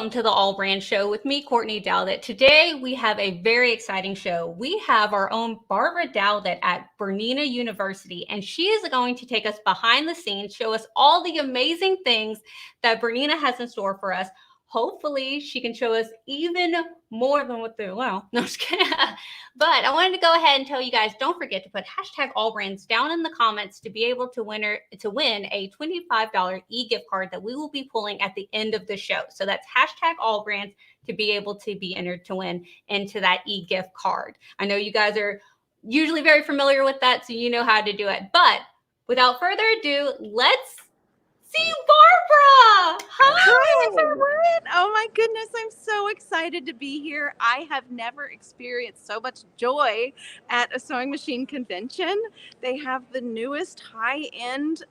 welcome to the AllBrands show with me, Courtney Dowdett. Today, we have a very exciting show. We have our own Barbara Dowdett at BERNINA University, and she is going to take us behind the scenes, show us all the amazing things that BERNINA has in store for us. Hopefully, she can show us even more than what they're, well, no, just kidding. But I wanted to go ahead and tell you guys, don't forget to put hashtag AllBrands down in the comments to be able to win a $25 e-gift card that we will be pulling at the end of the show. So that's hashtag AllBrands to be able to be entered to win into that e-gift card. I know you guys are usually very familiar with that, so you know how to do it. But without further ado, let's see Barbara. Hi, everyone. Oh my goodness, I'm so excited to be here. I have never experienced so much joy at a sewing machine convention. They have the newest high-end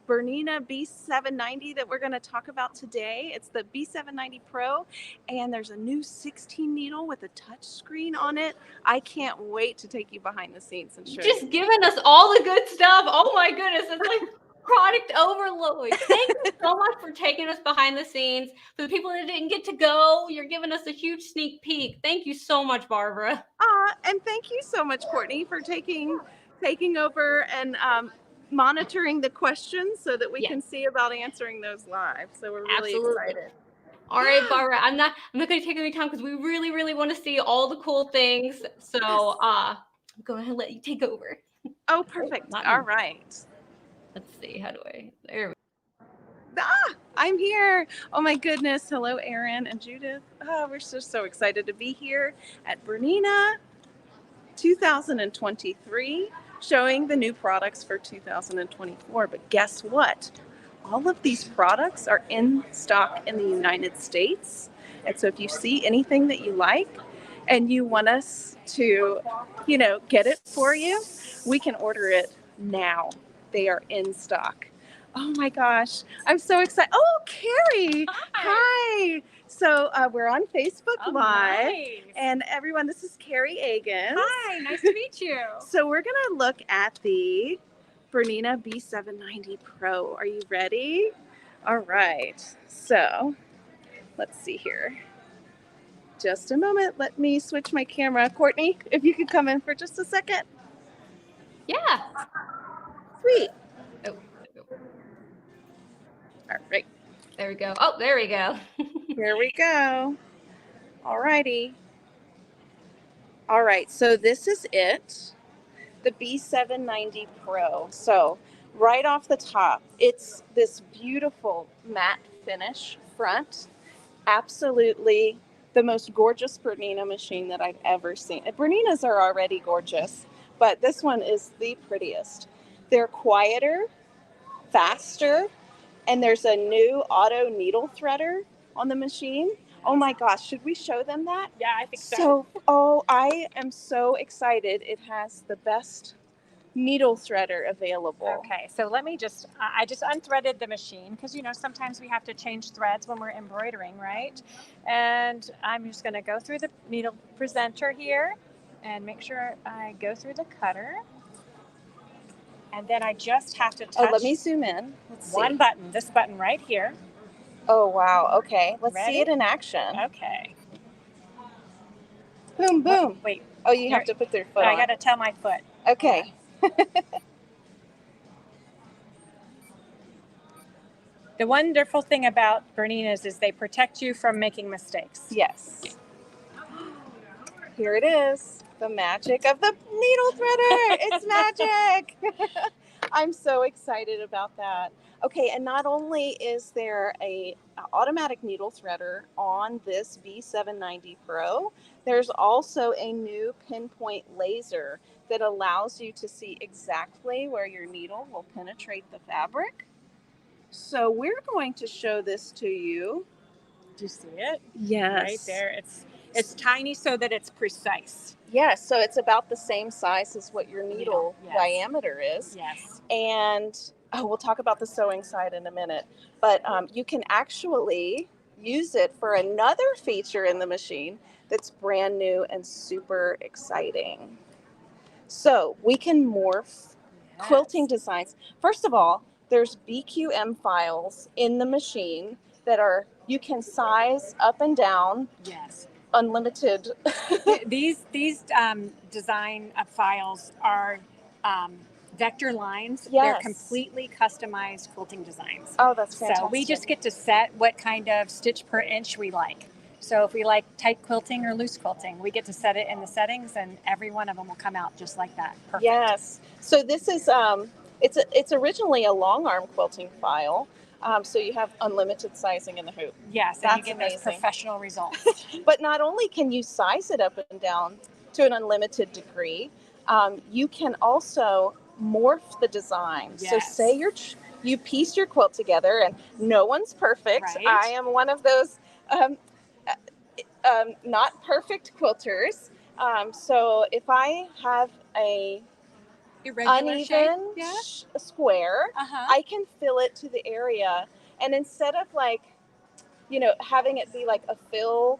BERNINA B790 that we're going to talk about today. It's the B790 Pro, and there's a new 16 needle with a touch screen on it. I can't wait to take you behind the scenes and show you. Just giving us all the good stuff. Oh my goodness, it's like product overload. Thank you so much for taking us behind the scenes. For the people that didn't get to go, you're giving us a huge sneak peek. Thank you so much, Barbara. And thank you so much, Courtney, for taking over and monitoring the questions so that we can see about answering those live. So we're really excited. All right, Barbara, I'm not going to take any time because we really want to see all the cool things. So I'm going to let you take over. Oh, perfect. All right. Let's see. How do I? There we go. I'm here. Oh my goodness. Hello, Erin and Judith. We're so excited to be here at BERNINA 2023, showing the new products for 2024. But guess what? All of these products are in stock in the United States. And so if you see anything that you like and you want us to, get it for you, we can order it now. They are in stock. Oh my gosh, I'm so excited. Oh, Carrie. Hi. So we're on Facebook Live. Nice. And everyone, this is Carrie Agins. Hi, nice to meet you. So we're going to look at the BERNINA B790 Pro. Are you ready? All right. So let's see here. Just a moment. Let me switch my camera. Courtney, if you could come in for just a second. Yeah. Sweet. Oh. All right. There we go. Oh, there we go. Here we go. All righty. All right. So this is it. The B790 Pro. So right off the top, it's this beautiful matte finish front. Absolutely the most gorgeous BERNINA machine that I've ever seen. BERNINAs are already gorgeous, but this one is the prettiest. They're quieter, faster, and there's a new auto needle threader on the machine. Oh my gosh, should we show them that? Yeah, I think so. I am so excited. It has the best needle threader available. Okay, so let me I just unthreaded the machine because, sometimes we have to change threads when we're embroidering, right? And I'm just going to go through the needle presenter here and make sure I go through the cutter. And then I just have to touch let me zoom in. Let's see. One button, this button right here. Oh, wow. Okay. Let's Ready? see it in action. Okay. Boom, boom. Wait. Oh, you have to put their foot on. I got to tell my foot. Okay. The wonderful thing about BERNINAs is they protect you from making mistakes. Yes. Here it is. The magic of the needle threader. It's magic. I'm so excited about that. Okay, and not only is there a automatic needle threader on this B790 Pro, there's also a new Pinpoint laser that allows you to see exactly where your needle will penetrate the fabric. So we're going to show this to you. Do you see it? Yes. Right there. It's tiny so that it's precise. Yes, so it's about the same size as what your needle diameter is. Yes. And we'll talk about the sewing side in a minute. But you can actually use it for another feature in the machine that's brand new and super exciting. So we can morph quilting designs. First of all, there's BQM files in the machine that are You can size up and down. Yes. Unlimited. These design files are vector lines. Yes. They're completely customized quilting designs. Oh, that's fantastic. So we just get to set what kind of stitch per inch we like. So if we like tight quilting or loose quilting, we get to set it in the settings, and every one of them will come out just like that. Perfect. Yes. So this is it's originally a long arm quilting file. So you have unlimited sizing in the hoop. Yes, and you get those professional results. But not only can you size it up and down to an unlimited degree, you can also morph the design. Yes. So say you piece your quilt together, and no one's perfect. Right. I am one of those not perfect quilters. So if I have a Irregular uneven square, I can fill it to the area, and instead of having it be like a fill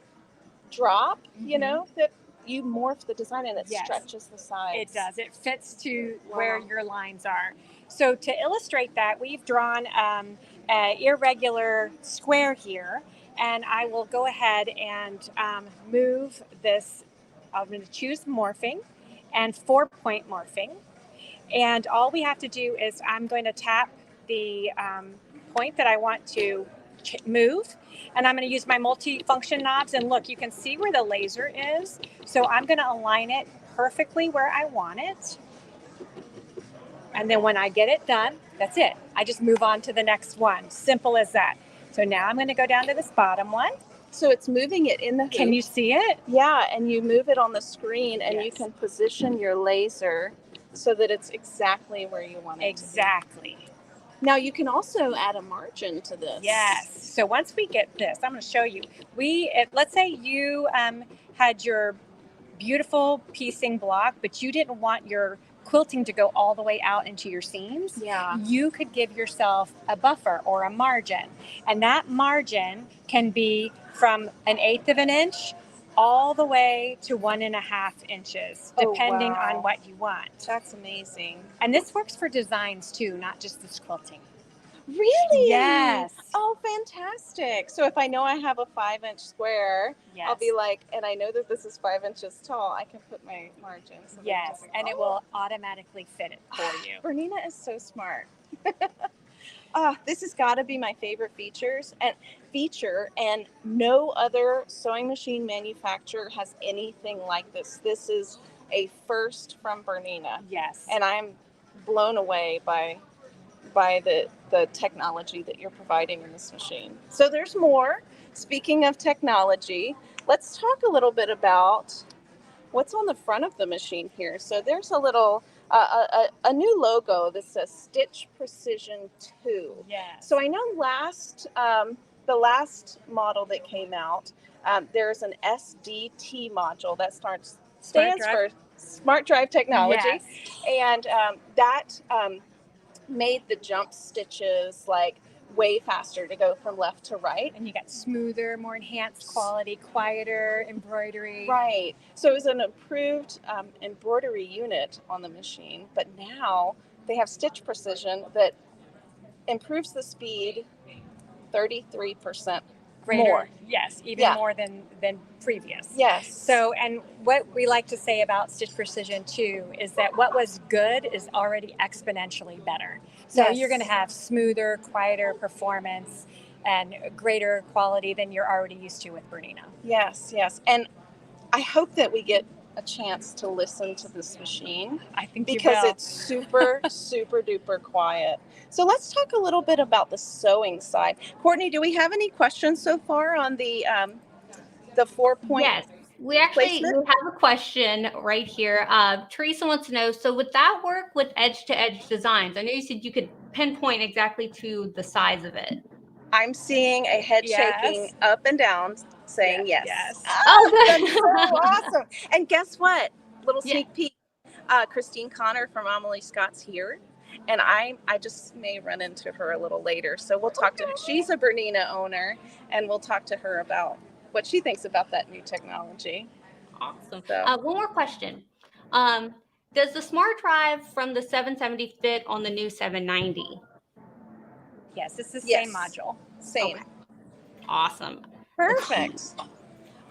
drop, that you morph the design and it stretches the sides. It does. It fits to where your lines are. So to illustrate that, we've drawn an irregular square here, and I will go ahead and move this. I'm going to choose morphing and 4-point morphing. And all we have to do is I'm going to tap the point that I want to move, and I'm going to use my multi-function knobs. And look, you can see where the laser is. So I'm going to align it perfectly where I want it. And then when I get it done, that's it. I just move on to the next one. Simple as that. So now I'm going to go down to this bottom one. So it's moving it in the hoop. Can you see it? Yeah, and you move it on the screen, and you can position your laser so that it's exactly where you want it. Exactly. Now you can also add a margin to this. Yes. So once we get this, I'm going to show you. Let's say you had your beautiful piecing block, but you didn't want your quilting to go all the way out into your seams. Yeah. You could give yourself a buffer or a margin, and that margin can be from 1/8 of an inch all the way to 1.5 inches, depending on what you want. That's amazing. And this works for designs too, not just this quilting. Really? Yes. Oh, fantastic. So if I know I have a 5-inch square, I'll be like, and I know that this is 5 inches tall, I can put my margins. Yes, and it will automatically fit it for you. Bernina is so smart. This has got to be my favorite feature, and no other sewing machine manufacturer has anything like this. This is a first from Bernina. Yes. And I'm blown away by the technology that you're providing in this machine. So there's more. Speaking of technology, let's talk a little bit about what's on the front of the machine here. So there's a little a new logo that says Stitch Precision 2. Yes. So I know the last model that came out, there's an SDT module that stands for Smart Drive Technology. Yes. And that made the jump stitches way faster to go from left to right. And you got smoother, more enhanced quality, quieter embroidery. Right. So it was an improved embroidery unit on the machine, but now they have stitch precision that improves the speed 33% more. Yes, even more than previous. Yes. So, and what we like to say about Stitch Precision 2 is that what was good is already exponentially better. So you're going to have smoother, quieter performance and greater quality than you're already used to with Bernina. Yes, yes. And I hope that we get a chance to listen to this machine. I think because it's super, super duper quiet. So let's talk a little bit about the sewing side. Courtney, do we have any questions so far on the 4-point? Yes, we actually have a question right here. Teresa wants to know, so would that work with edge-to-edge designs? I know you said you could pinpoint exactly to the size of it. I'm seeing a head shaking up and down saying yes. Oh, that's so awesome. And guess what? Little sneak peek. Christine Connor from Amelie Scott's here. And I just may run into her a little later. So we'll talk to her. She's a Bernina owner, and we'll talk to her about what she thinks about that new technology. Awesome. So. One more question. Does the Smart Drive from the 770 fit on the new 790? Yes, it's the same module. Same. Okay. awesome. Perfect.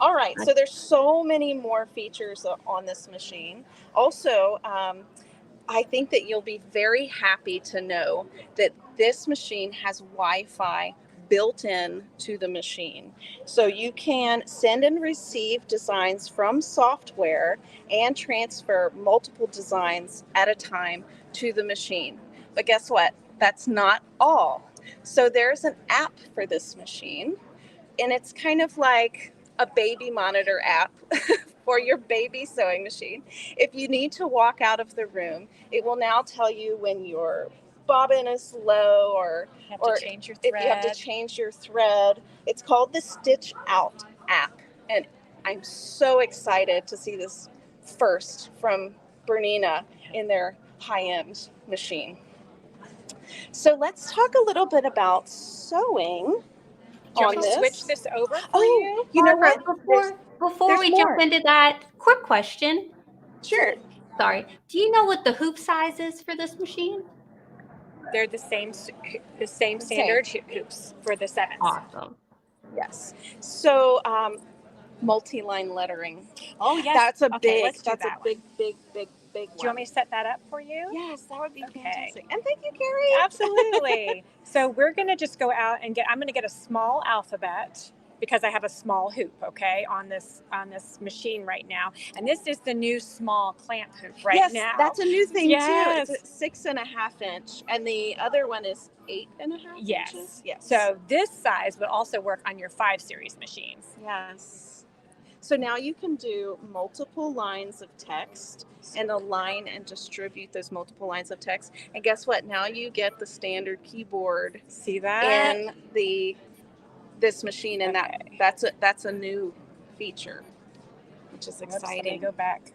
All right, so there's so many more features on this machine. Also, I think that you'll be very happy to know that this machine has Wi-Fi built in to the machine. So you can send and receive designs from software and transfer multiple designs at a time to the machine. But guess what? That's not all. So there's an app for this machine, and it's kind of like a baby monitor app for your baby sewing machine. If you need to walk out of the room, it will now tell you when your bobbin is low or change your if you have to change your thread. It's called the Stitch Out app. And I'm so excited to see this first from Bernina in their high-end machine. So let's talk a little bit about sewing. Do you want me to switch this over for you? You know what? Before we jump into that, quick question. Sure. Sorry. Do you know what the hoop size is for this machine? They're the same standard hoops for the 7s. Awesome. Yes. So multi-line lettering. Oh yes. That's a big big Do you want me to set that up for you? Yes, that would be fantastic. And thank you, Carrie. Absolutely. So we're going to just go out and I'm going to get a small alphabet because I have a small hoop, okay, on this machine right now. And this is the new small clamp hoop now. Yes, that's a new thing too. Yes. It's 6.5 inch, and the other one is 8.5 inches. Yes. So this size would also work on your 5 series machines. Yes. So now you can do multiple lines of text and align and distribute those multiple lines of text. And guess what? Now you get the standard keyboard. See that? In this machine, and that's a new feature, which is exciting. Go back.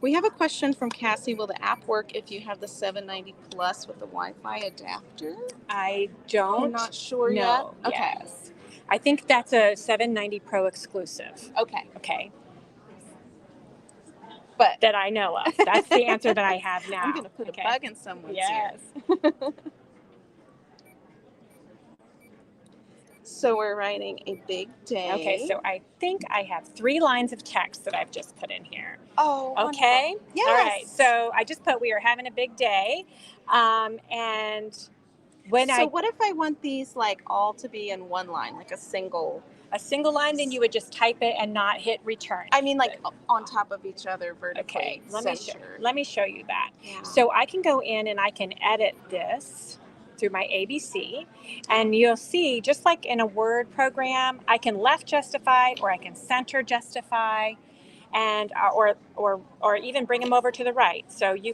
We have a question from Cassie. Will the app work if you have the 790 Plus with the Wi-Fi adapter? I'm not sure yet. Okay. Yes. I think that's a 790 Pro exclusive. Okay. But that I know of. That's the answer that I have now. I'm going to put a bug in someone's ear. So we're writing a big day. Okay, so I think I have 3 lines of text that I've just put in here. Oh, okay. Wonderful. Yes. All right. So I just put we are having a big day, and what if I want these like all to be in one line, like a single line? Then you would just type it and not hit return. I mean, like on top of each other vertically. Okay. Let me show you that. Yeah. So I can go in and I can edit this through my ABC, and you'll see, just like in a Word program, I can left justify or I can center justify, and or even bring them over to the right. So you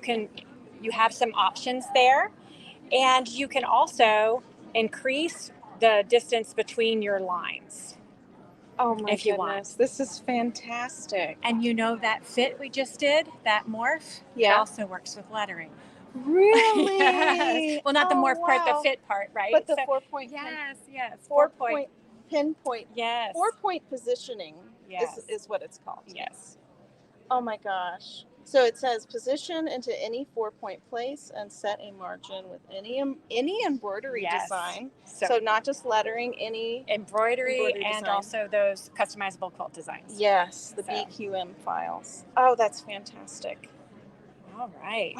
have some options there, and you can also increase the distance between your lines. Oh my if you goodness, want. This is fantastic. And you know that fit we just did, that morph, it also works with lettering. Really? Yes. Well, not the morph part, the fit part, right? But the 4-point. Yes. 4-point pinpoint. Yes. 4-point positioning. Yes. Is what it's called. Yes. Oh my gosh. So it says position into any 4-point place and set a margin with any embroidery design. So not just lettering, any embroidery and design. Also those customizable quilt designs. Yes, the BQM files. Oh, that's fantastic. All right.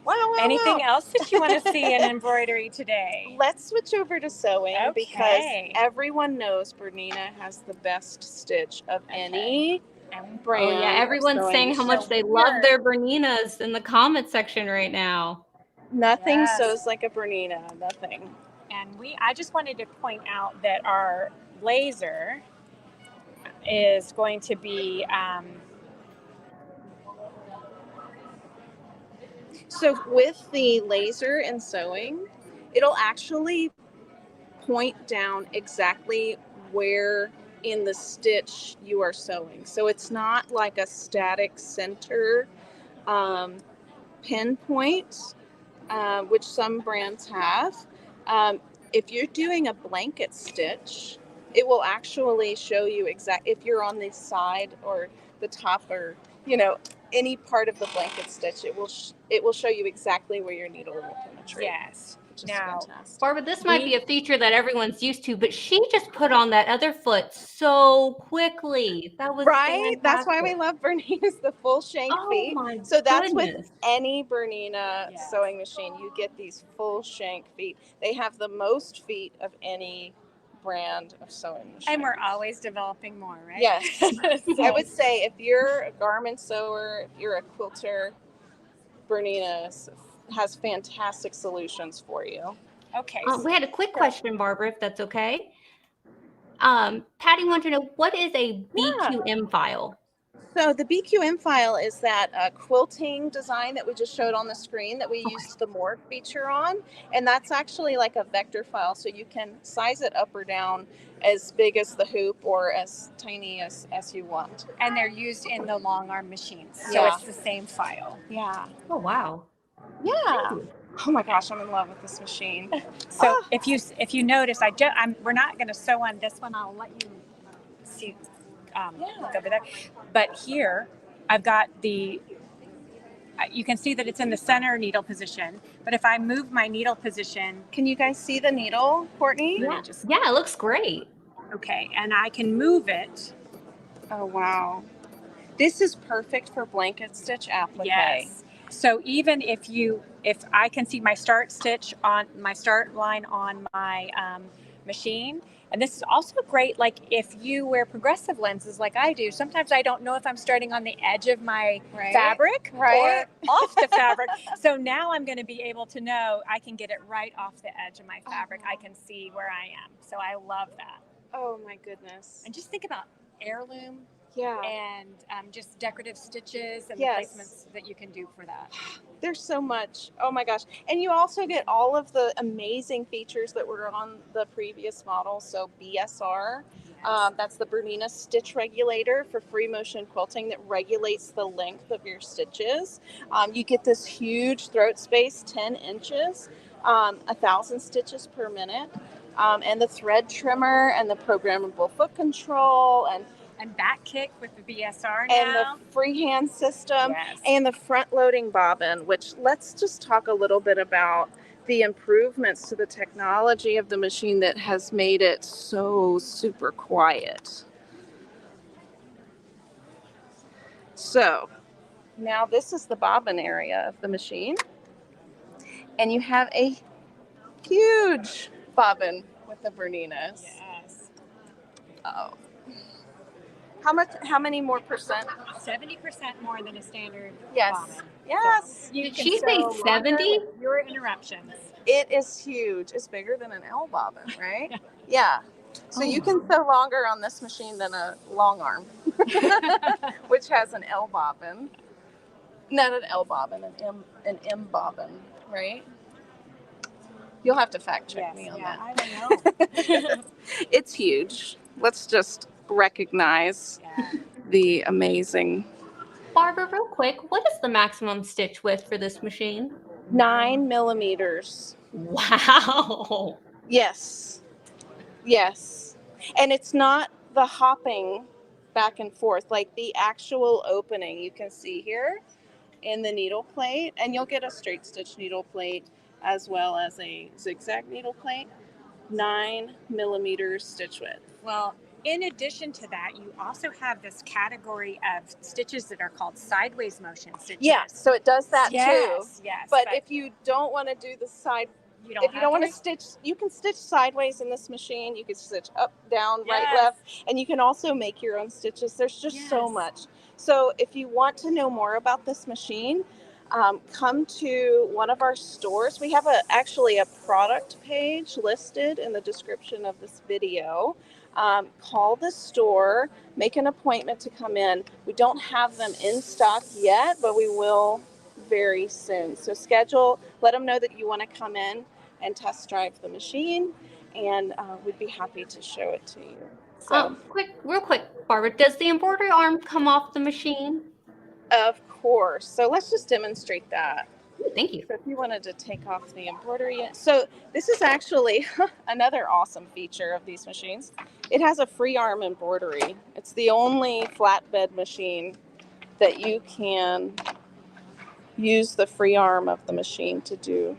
Wow. Anything else that you want to see in embroidery today? Let's switch over to sewing because everyone knows Bernina has the best stitch of any brand. Oh, yeah. Everyone's saying how much they love their Berninas in the comment section right now. Nothing sews like a Bernina. Nothing. And I just wanted to point out that our laser is going to be so with the laser and sewing, it'll actually point down exactly where in the stitch you are sewing. So it's not like a static center pinpoint, which some brands have. If you're doing a blanket stitch, it will actually show you if you're on the side or the top or any part of the blanket stitch, it will show you exactly where your needle will penetrate. Yes. which is Now, fantastic. Barbara, this might be a feature that everyone's used to, but she just put on that other foot so quickly. That was Right? That's why we fantastic. love Bernina's, the full shank Oh feet. my So that's with goodness. any Bernina Yes. sewing machine. You get these full shank feet. They have the most feet of any brand of sewing machine. And we're always developing more, right? Yes. So- I would say if you're a garment sewer, if you're a quilter, Bernina has fantastic solutions for you. Okay. We had a quick question, Barbara, if that's okay. Patty wanted to know, what is a BQM file? So the BQM file is that quilting design that we just showed on the screen that we used the morph feature on. And that's actually like a vector file. So you can size it up or down as big as the hoop or as tiny as you want. And they're used in the long arm machines. So Yeah. it's the same file. Yeah. Oh, wow. Yeah. Oh my gosh, I'm in love with this machine. So if you notice, we're not going to sew on this one. I'll let you see look over there. But here, I've got you can see that it's in the center needle position. But if I move my needle position, Can you guys see the needle, Courtney? Yeah, yeah, it looks great. okay, and I can move it. Oh wow. This is perfect for blanket stitch applique. Yes. So even if I can see my start stitch on my start line on my machine, and this is also great, like if you wear progressive lenses like I do, sometimes I don't know if I'm starting on the edge of my fabric or off the fabric. So now I'm going to be able to know I can get it right off the edge of my fabric. I can see where I am. So I love that. Oh my goodness. And just think about heirloom. Yeah. And just decorative stitches and Yes. placements that you can do for that. There's so much. Oh my gosh. And you also get all of the amazing features that were on the previous model. So BSR, that's the Bernina Stitch Regulator for free motion quilting that regulates the length of your stitches. You get this huge throat space, 10 inches, 1,000 stitches per minute, and the thread trimmer and the programmable foot control and back kick with the BSR now. And the freehand system. Yes. And the front loading bobbin, which let's just talk a little bit about the improvements to the technology of the machine that has made it so super quiet. So now this is the bobbin area of the machine. And you have a huge bobbin with the Berninas. Yes. Oh. How many more percent? 70% more than a standard Yes. bobbin. Yes. You Did can she say sew 70? with your interruptions. It is huge. It's bigger than an L bobbin, right? Yeah. So you can sew longer on this machine than a long arm, which has an L bobbin. Not an L bobbin, an M bobbin, right? You'll have to fact check me on that. I don't know. It's huge. Let's just recognize the amazing Barbara, real quick, what is the maximum stitch width for this machine? 9 millimeters. Wow. Yes. Yes. And it's not the hopping back and forth, like the actual opening you can see here in the needle plate. And you'll get a straight stitch needle plate as well as a zigzag needle plate. 9 millimeters stitch width. Well, in addition to that, you also have this category of stitches that are called sideways motion stitches. Yeah, so it does that too. Yes. But if you don't want to do the side, if you don't want to stitch, you can stitch sideways in this machine. You can stitch up, down, right, left, and you can also make your own stitches. There's just so much. So if you want to know more about this machine, come to one of our stores. We have actually a product page listed in the description of this video. Call the store, make an appointment to come in. We don't have them in stock yet, but we will very soon. So schedule, let them know that you want to come in and test drive the machine, and we'd be happy to show it to you. So, Real quick, Barbara, does the embroidery arm come off the machine? of course. So let's just demonstrate that. Thank you. So if you wanted to take off the embroidery. So this is actually another awesome feature of these machines. It has a free arm embroidery. It's the only flatbed machine that you can use the free arm of the machine to do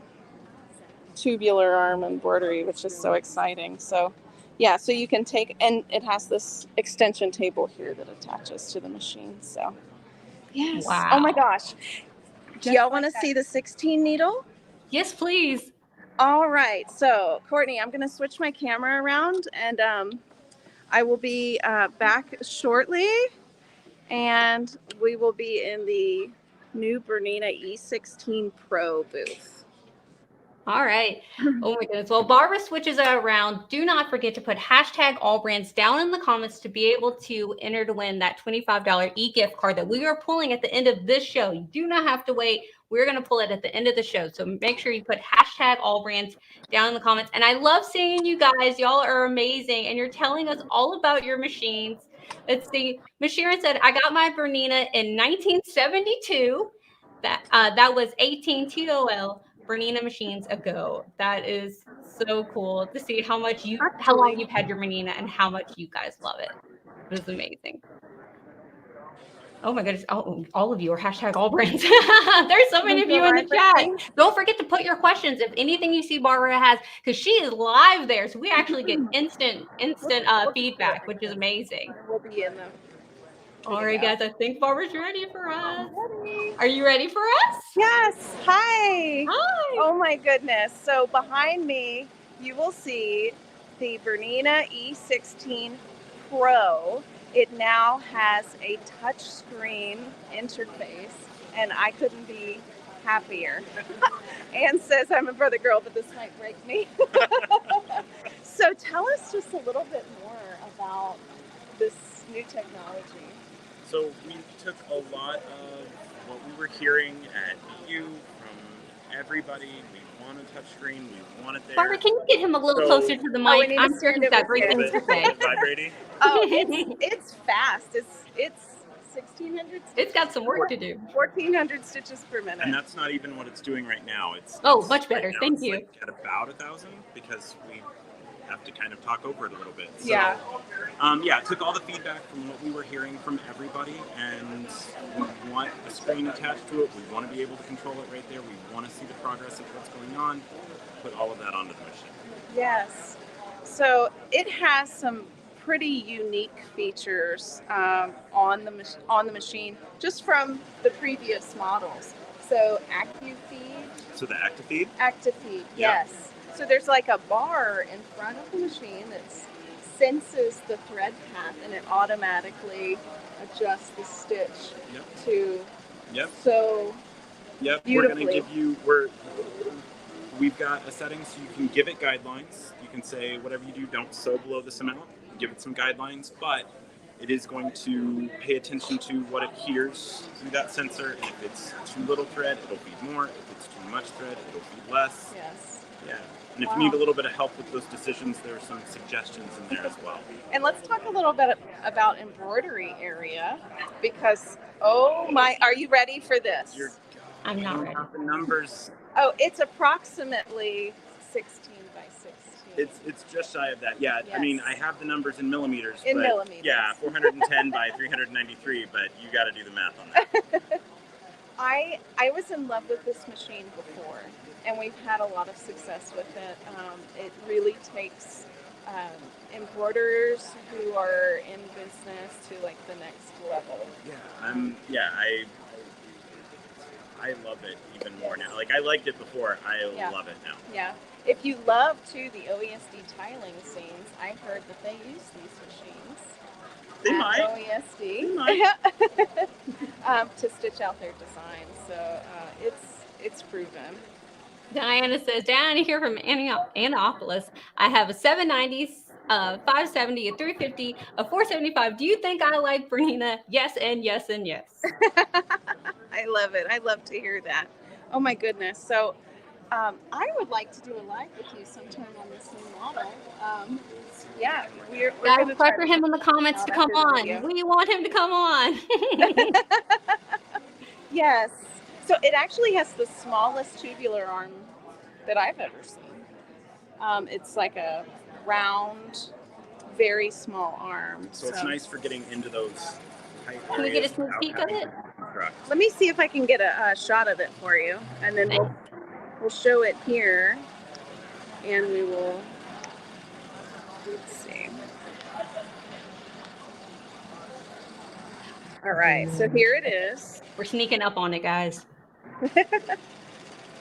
tubular arm embroidery, which is so exciting. So yeah, so you can take, and it has this extension table here that attaches to the machine. So yes. Wow. Oh my gosh. Do y'all want to see the 16 needle? Yes, please. All right. So Courtney, I'm going to switch my camera around, and I will be back shortly, and we will be in the new Bernina E16 Pro booth. All right. Oh my goodness. Well, Barbara switches it around. Do not forget to put hashtag AllBrands down in the comments to be able to enter to win that $25 e-gift card that we are pulling at the end of this show. You do not have to wait. We're going to pull it at the end of the show. So make sure you put hashtag AllBrands down in the comments. And I love seeing you guys. Y'all are amazing. And you're telling us all about your machines. Let's see. Ms. Sharon said, I got my Bernina in 1972. That was 18 TOL. Bernina machines ago. That is so cool to see how long you've had your Bernina and how much you guys love it. It was amazing. Oh my goodness. Oh, all of you are hashtag AllBrands. There's so many of you in the chat. Don't forget to put your questions. If anything you see Barbara has, because she is live there. So we actually get instant feedback, which is amazing. We'll be in them. All right, guys, I think Barbara's ready for us. Are you ready for us? Yes. Hi. Hi. Oh my goodness. So behind me, you will see the Bernina E16 Pro. It now has a touch screen interface, and I couldn't be happier. Anne says I'm a brother girl, but this might break me. So tell us just a little bit more about this new technology. So we took a lot of what we were hearing at EU from everybody. We want a touchscreen. We want it there. Barbara, can you get him a little closer to the mic? I'm sure he's got great things to say. Vibrating? Oh, it's fast. It's 1,600. It's got some work to do. 1,400 stitches per minute. And that's not even what it's doing right now. It's much better. Right now, Thank you. Like at about 1,000 because we have to kind of talk over it a little bit. So, yeah. It took all the feedback from what we were hearing from everybody, and we want a screen attached to it. We want to be able to control it right there. We want to see the progress of what's going on. Put all of that onto the machine. Yes. So it has some pretty unique features on the machine, just from the previous models. So AccuFeed. So the AccuFeed? AccuFeed, yes. So there's like a bar in front of the machine that senses the thread path, and it automatically adjusts the stitch to so beautifully. We're going to give you, we've got a setting so you can give it guidelines. You can say whatever you do, don't sew below this amount. Give it some guidelines, but it is going to pay attention to what it hears through that sensor. If it's too little thread, it'll feed more. If it's too much thread, it'll feed less. Yes. Yeah. And if you need a little bit of help with those decisions, there are some suggestions in there as well. And let's talk a little bit about embroidery area, because, oh my, are you ready for this? I'm not ready. The numbers. Oh, it's approximately 16 by 16. It's just shy of that. Yeah, yes. I mean, I have the numbers in millimeters. Millimeters. Yeah, 410 by 393, but you got to do the math on that. I was in love with this machine before, and we've had a lot of success with it. It really takes embroiderers who are in business to like the next level. I love it even more now. Like I liked it before, I love it now. Yeah. If you love too the OESD tiling scenes, I heard that they use these machines. They might. OESD. To stitch out their designs. So it's proven. Diana says, down here from Annapolis, I have a 790, 570, a 350, a 475. Do you think I like Bernina? Yes, and yes, and yes. I love it. I love to hear that. Oh my goodness. So I would like to do a live with you sometime on this new model. We're going to pressure him in the comments to come on. We want him to come on. Yes. So it actually has the smallest tubular arm that I've ever seen. It's like a round, very small arm. So it's nice for getting into those tight areas. Can we get a sneak peek of it? Let me see if I can get a shot of it for you, and then we'll show it here. And we will, let's see. All right, so here it is. We're sneaking up on it, guys.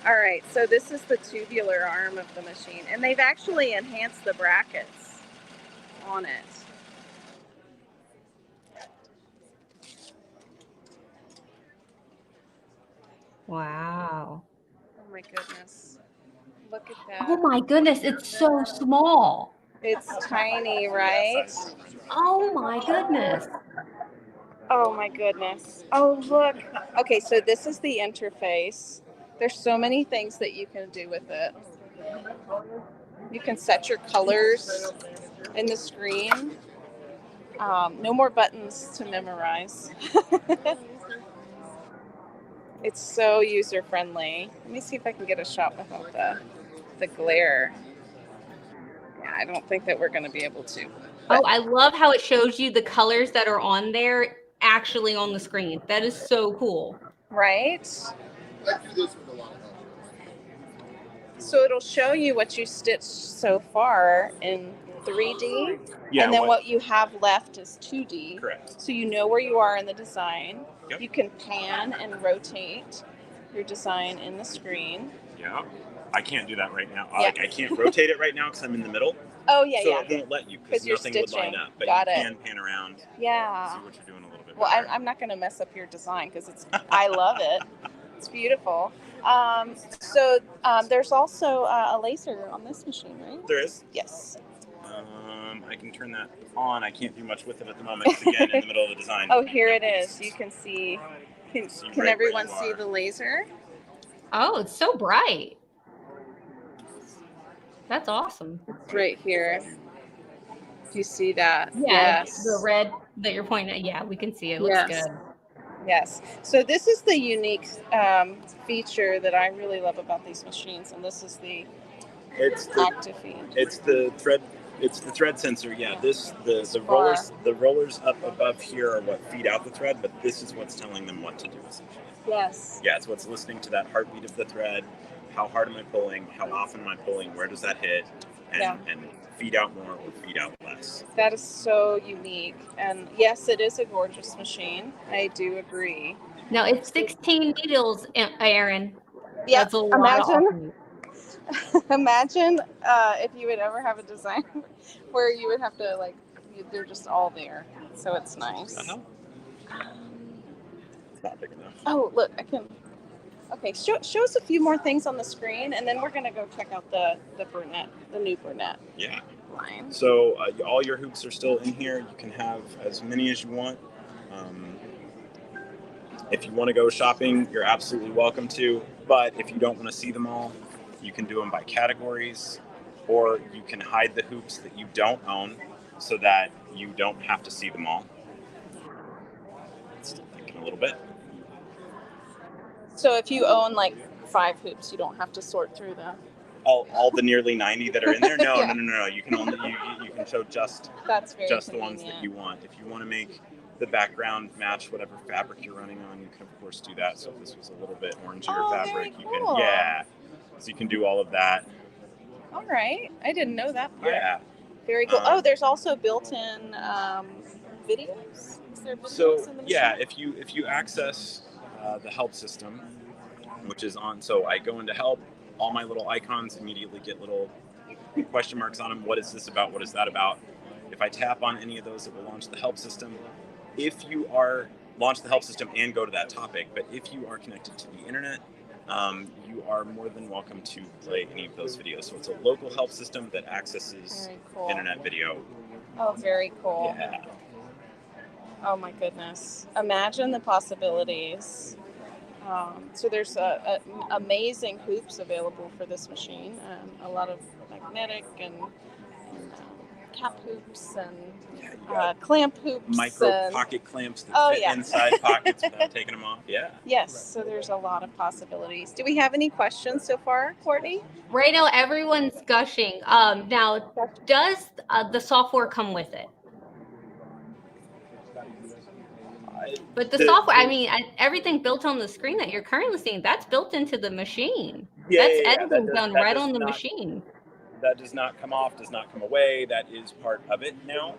All right, so this is the tubular arm of the machine, and they've actually enhanced the brackets on it. Wow. Oh my goodness. Look at that. Oh my goodness, it's so small. It's tiny, right? Oh my goodness. Oh my goodness. Oh, look. Okay, so this is the interface. There's so many things that you can do with it. You can set your colors in the screen. No more buttons to memorize. It's so user-friendly. Let me see if I can get a shot without the glare. Yeah, I don't think that we're going to be able to. Oh, I love how it shows you the colors that are on there actually on the screen. That is so cool. Right? So it'll show you what you stitched so far in 3D, Yeah, and then what you have left is 2D. Correct. So you know where you are in the design. Yep. You can pan and rotate your design in the screen. Yeah. I can't do that right now. Yeah. I can't rotate it right now because I'm in the middle. Oh, yeah, so yeah. it won't let you 'Cause because you're nothing would line stitching. up. But Got you it. can pan around. Yeah. See what you're doing a little bit Well, better. I'm not going to mess up your design because I love it. It's beautiful. So there's also a laser on this machine, right? There is. Yes. I can turn that on. I can't do much with it at the moment. It's again in the middle of the design. Oh, here it is. You can see. Can right everyone where you see are. the laser? Oh, it's so bright. That's awesome. It's right here. Do you see that? Yeah, Yes. the red that you're pointing at. Yeah, we can see it. It looks Yes. good. Yes. So this is the unique feature that I really love about these machines, and this is the active feed. It's the thread. It's the thread sensor. Yeah. The Bar. rollers up above here are what feed out the thread, but this is what's telling them what to do essentially. Yes. Yeah, it's what's listening to that heartbeat of the thread. How hard am I pulling? How often am I pulling? Where does that hit? And feed out more or feed out less. That is so unique. And yes, it is a gorgeous machine. I do agree. Now it's 16 needles, Aaron. Yeah, That's a lot of awesome. Imagine if you would ever have a design where you would have to they're just all there. So it's nice. Uh-huh. It's not big enough. Oh, look, I can. Okay, show us a few more things on the screen, and then we're gonna go check out the Bernette, the new Bernette Yeah. line. So all your hoops are still in here. You can have as many as you want. If you want to go shopping, you're absolutely welcome to. But if you don't want to see them all, you can do them by categories, or you can hide the hoops that you don't own so that you don't have to see them all. Still thinking a little bit. So if you own 5 hoops, you don't have to sort through them. All the nearly 90 that are in there? No, Yeah. no. You can only you can show just That's very the convenient. ones that you want. If you want to make the background match whatever fabric you're running on, you can of course do that. So if this was a little bit orangier fabric, very you cool. can so you can do all of that. All right, I didn't know that part. Yeah. Very cool. There's also built-in videos. Is there videos So in the machine? yeah, if you access the help system, which is on, so I go into help, all my little icons immediately get little question marks on them. What is this about? What is that about? If I tap on any of those, it will launch the help system. If you are launch the help system and go to that topic, but if you are connected to the internet, you are more than welcome to play any of those videos. So it's a local help system that accesses Very cool. internet video. Oh, very cool. Yeah. Oh my goodness. Imagine the possibilities. So there's amazing hoops available for this machine. A lot of magnetic and cap hoops and clamp hoops. Micro pocket clamps that fit inside pockets without taking them off. Yeah. Yes, so there's a lot of possibilities. Do we have any questions so far, Courtney? Right now, everyone's gushing. Now, does the software come with it? But the software, everything built on the screen that you're currently seeing, that's built into the machine. Yeah, That's editing done right on the machine. that does not come off, does not come away. That is part of it now.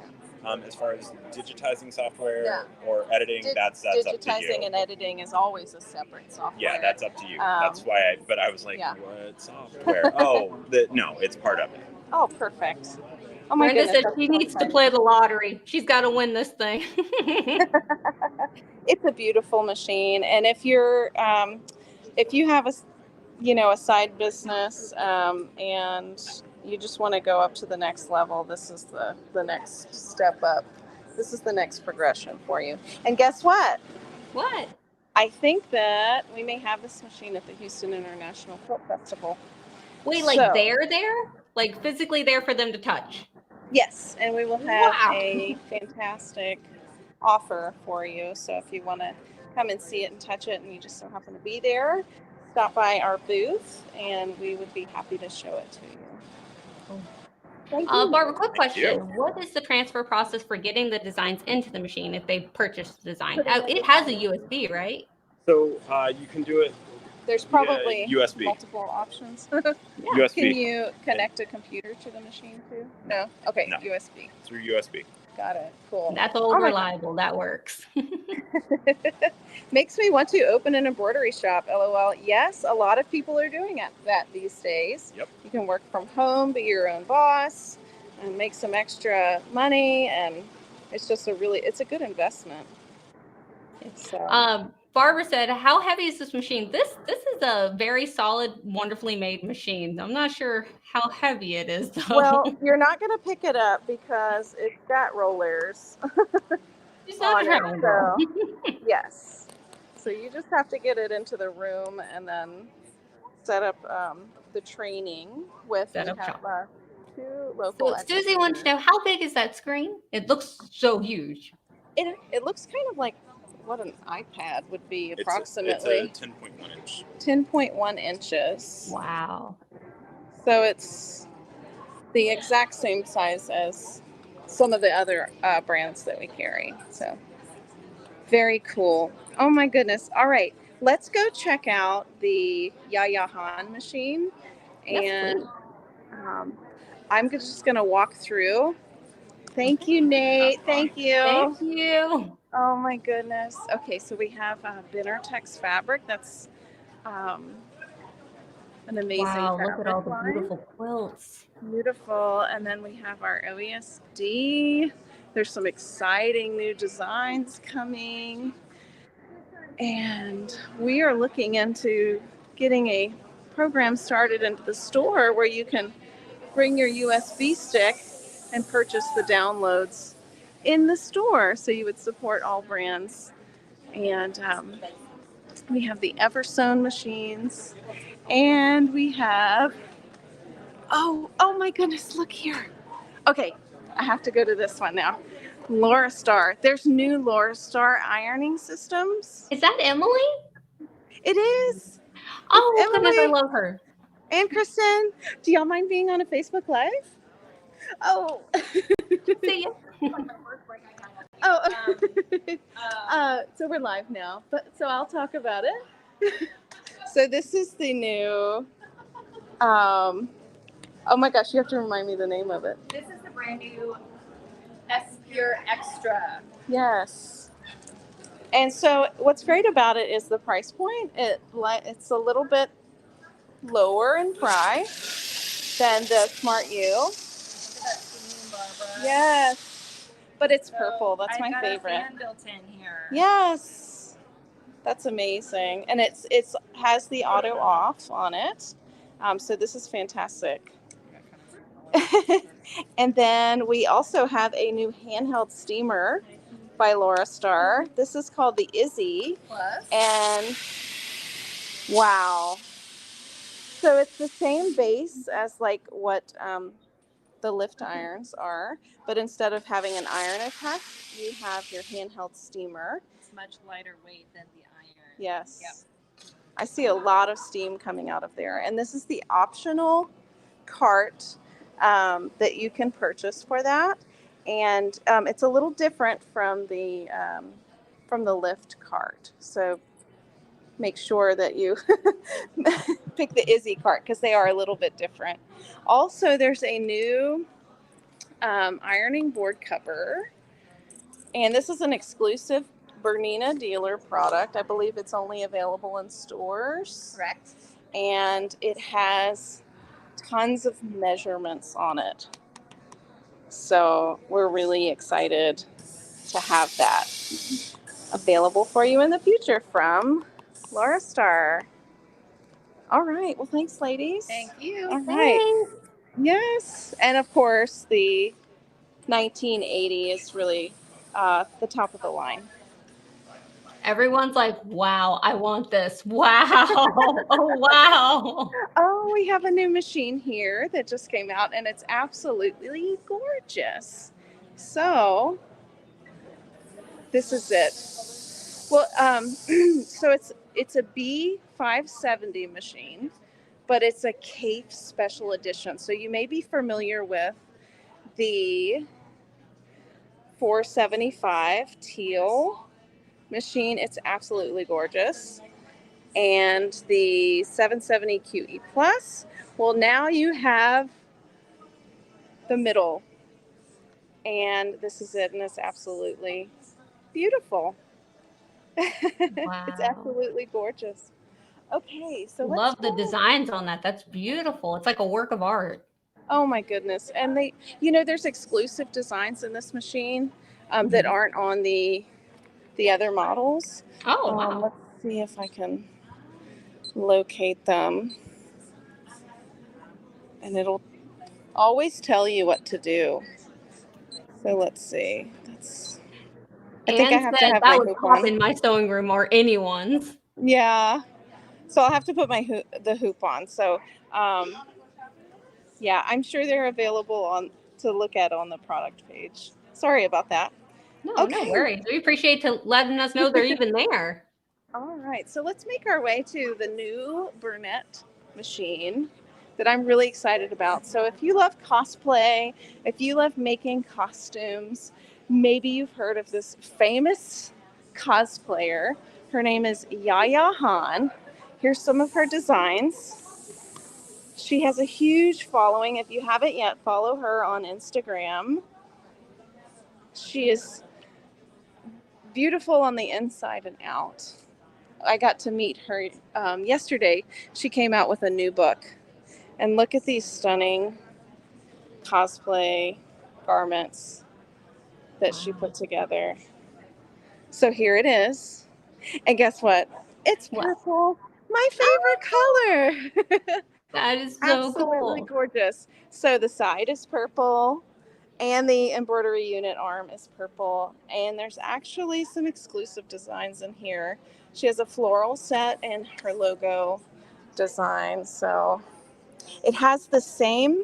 As far as digitizing software or editing, that's up to you. Digitizing and editing is always a separate software. Yeah, that's up to you. That's why I was like, what software? No, it's part of it. Oh, perfect. Oh my Brenda goodness. said she needs to play the lottery. She's got to win this thing. It's a beautiful machine, and if you're, if you have a side business, and you just want to go up to the next level, this is the next step up. This is the next progression for you. And guess what? What? I think that we may have this machine at the Houston International Quilt Festival. Wait, like they're there? Like physically there for them to touch? Yes, and we will have a fantastic offer for you. So if you want to come and see it and touch it and you just so happen to be there, stop by our booth and we would be happy to show it to you. Thank you. Barbara, quick question. What is the transfer process for getting the designs into the machine if they purchase the design? It has a USB, right? So you can do it. There's probably USB. multiple options. USB. Can you connect a computer to the machine too? No? Okay, no. USB. Through USB. Got it. Cool. That's old reliable. That works. Makes me want to open an embroidery shop. LOL. Yes, a lot of people are doing that these days. Yep. You can work from home, be your own boss, and make some extra money, and it's just it's a good investment. Barbara said, "How heavy is this machine?" This is a very solid, wonderfully made machine. I'm not sure how heavy it is, though. Well, you're not going to pick it up because it's got rollers. It's not so, yes. So you just have to get it into the room and then set up the training with two local. So Susie wants to know, how big is that screen? It looks so huge. It looks kind of like what an iPad would be approximately. It's a 10.1 inch. 10.1 inches. Wow. So it's the exact same size as some of the other brands that we carry. So very cool. Oh my goodness. All right. Let's go check out the Yaya Han machine. And I'm just going to walk through. Thank you, Nate. Thank you. Thank you. Oh my goodness. Okay, so we have Bernette fabric. That's an amazing fabric. Look at all the beautiful quilts. Beautiful. And then we have our OESD. There's some exciting new designs coming. And we are looking into getting a program started into the store where you can bring your USB stick and purchase the downloads in the store, so you would support AllBrands. And we have the Eversewn machines, and we have oh my goodness, look here. Okay, I have to go to this one now. LauraStar. There's new LauraStar ironing systems. Is that Emily? It is. Oh goodness, I love her. And Kristen, do y'all mind being on a Facebook Live? Oh. See you. So we're live now, so I'll talk about it. So this is the new, oh my gosh, you have to remind me the name of it. This is the brand new S-Pure Extra. Yes. And so what's great about it is the price point. It's a little bit lower in price than the Smart U. Yes, but it's purple. That's my favorite. I got a fan built in here. Yes, that's amazing, and it has the auto off on it. So this is fantastic. And then we also have a new handheld steamer by LauraStar. This is called the Izzy. Plus. And wow. So it's the same base as like what the lift irons are, but instead of having an iron attached, you have your handheld steamer. It's much lighter weight than the iron. Yes. Yep. I see a lot of steam coming out of there. And this is the optional cart that you can purchase for that. And it's a little different from the lift cart. So make sure that you pick the Izzy cart because they are a little bit different. Also, there's a new ironing board cover, and this is an exclusive Bernina dealer product. I believe it's only available in stores. Correct. And it has tons of measurements on it. So we're really excited to have that available for you in the future from LauraStar. All right. Well, thanks, ladies. Thank you. All right. Thanks. Yes. And of course, the 1980 is really the top of the line. Everyone's like, wow, I want this. Wow. Oh, wow. Oh, we have a new machine here that just came out, and it's absolutely gorgeous. So this is it. Well, so it's a B570 machine, but it's a Kaffe special edition. So you may be familiar with the 475 teal machine. It's absolutely gorgeous. And the 770 QE Plus. Well, now you have the middle. And this is it, and it's absolutely beautiful. Wow. It's absolutely gorgeous. Okay, so let's Love the go. designs on that. That's beautiful. It's like a work of art. Oh my goodness. And they, there's exclusive designs in this machine that aren't on the other models. Oh, wow. Let's see if I can locate them. And it'll always tell you what to do. So let's see. I think I have to have my that would hoop pop on. in my sewing room or anyone's. Yeah. So I'll have to put the hoop on. So, yeah, I'm sure they're available to look at on the product page. Sorry about that. No worries. We appreciate letting us know they're even there. All right, so let's make our way to the new Bernette machine that I'm really excited about. So if you love cosplay, if you love making costumes, maybe you've heard of this famous cosplayer. Her name is Yaya Han. Here's some of her designs. She has a huge following. If you haven't yet, follow her on Instagram. She is beautiful on the inside and out. I got to meet her yesterday. She came out with a new book. And look at these stunning cosplay garments that she put together. So here it is. And guess what? It's purple. My favorite color. That is so Absolutely cool. gorgeous. So the side is purple. And the embroidery unit arm is purple. And there's actually some exclusive designs in here. She has a floral set and her logo design. So it has the same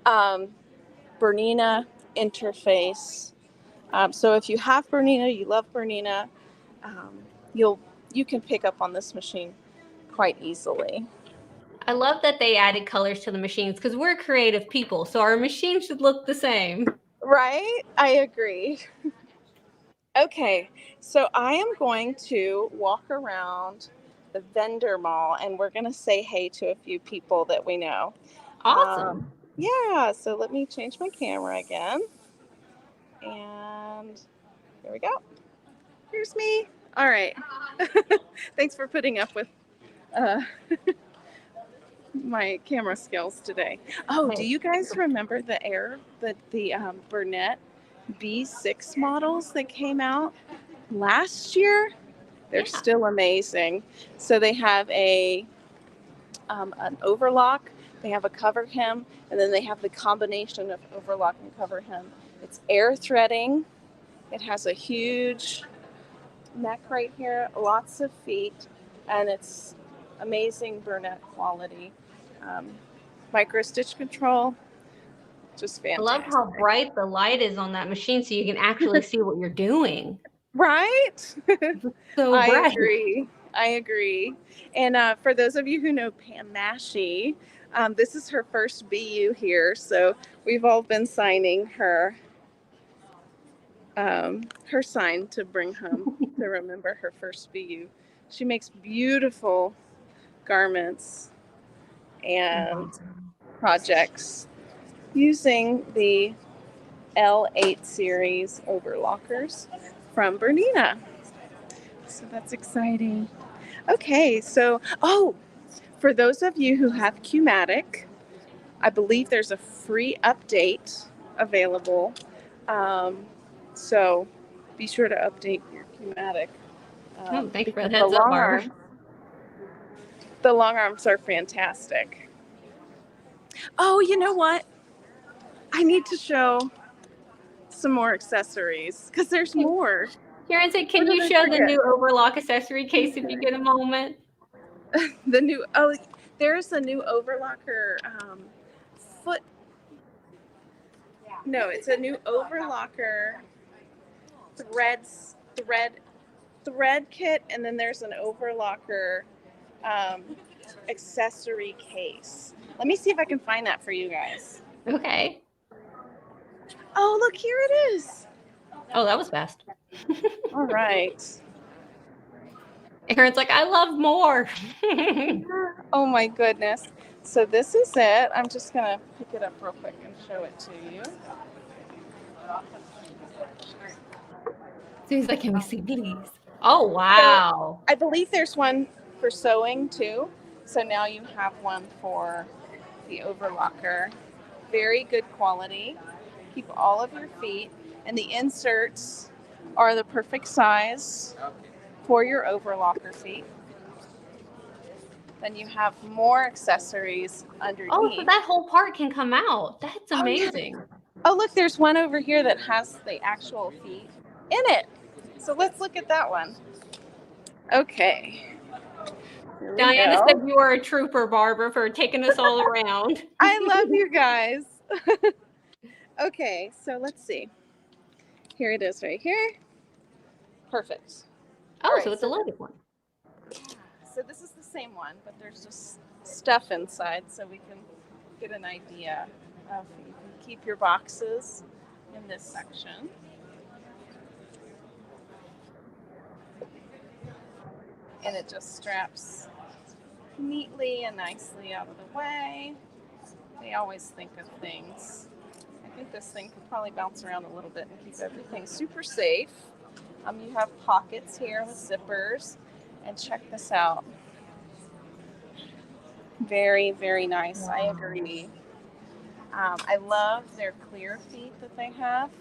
Bernina interface. So if you have Bernina, you love Bernina, you can pick up on this machine quite easily. I love that they added colors to the machines because we're creative people, so our machines should look the same. Right? I agree. Okay, so I am going to walk around the vendor mall and we're going to say hey to a few people that we know. Awesome. Yeah, so let me change my camera again. And there we go. Here's me. All right. Thanks for putting up with my camera skills today. Oh, do you guys remember the Bernette B6 models that came out last year? They're still amazing. So they have an overlock, they have a cover hem, and then they have the combination of overlock and cover hem. It's air threading. It has a huge neck right here, lots of feet, and it's amazing Bernette quality. Micro stitch control, just fantastic. I love how bright the light is on that machine so you can actually see what you're doing. Right? So bright. I agree. And for those of you who know Pam Mashie, this is her first BU here, so we've all been signing her sign to bring home to remember her first BU. She makes beautiful garments and projects using the L8 series overlockers from Bernina. So that's exciting. Okay, so, for those of you who have Qmatic, I believe there's a free update available. So be sure to update your Qmatic. Thanks for the heads up, Barb. The long arms are fantastic. Oh, you know what? I need to show some more accessories because there's more. Karen said, can you show the new overlock accessory case if you get a moment? There's a new overlocker foot. No, it's a new overlocker thread kit, and then there's an overlocker accessory case. Let me see if I can find that for you guys. Okay. Oh, look, here it is. Oh, that was fast. All right. Aaron's like, I love more. Oh my goodness. So this is it. I'm just going to pick it up real quick and show it to you. So he's like, can we see these? Oh, wow. So I believe there's one for sewing too. So now you have one for the overlocker. Very good quality. Keep all of your feet. And the inserts are the perfect size for your overlocker feet. Then you have more accessories underneath. Oh, so that whole part can come out. That's amazing. Oh, look, there's one over here that has the actual feet in it. So let's look at that one. Okay. Diana said you are a trooper, Barbara, for taking us all around. I love you guys. Okay, so let's see. Here it is right here. Perfect. Oh, right, so it's a loaded one. So this is the same one, but there's just stuff inside so we can get an idea of, you can keep your boxes in this section. And it just straps neatly and nicely out of the way. They always think of things. I think this thing could probably bounce around a little bit and keep everything super safe. You have pockets here with zippers, and check this out. Very, very nice. Wow. I agree. I love their clear feet that they have.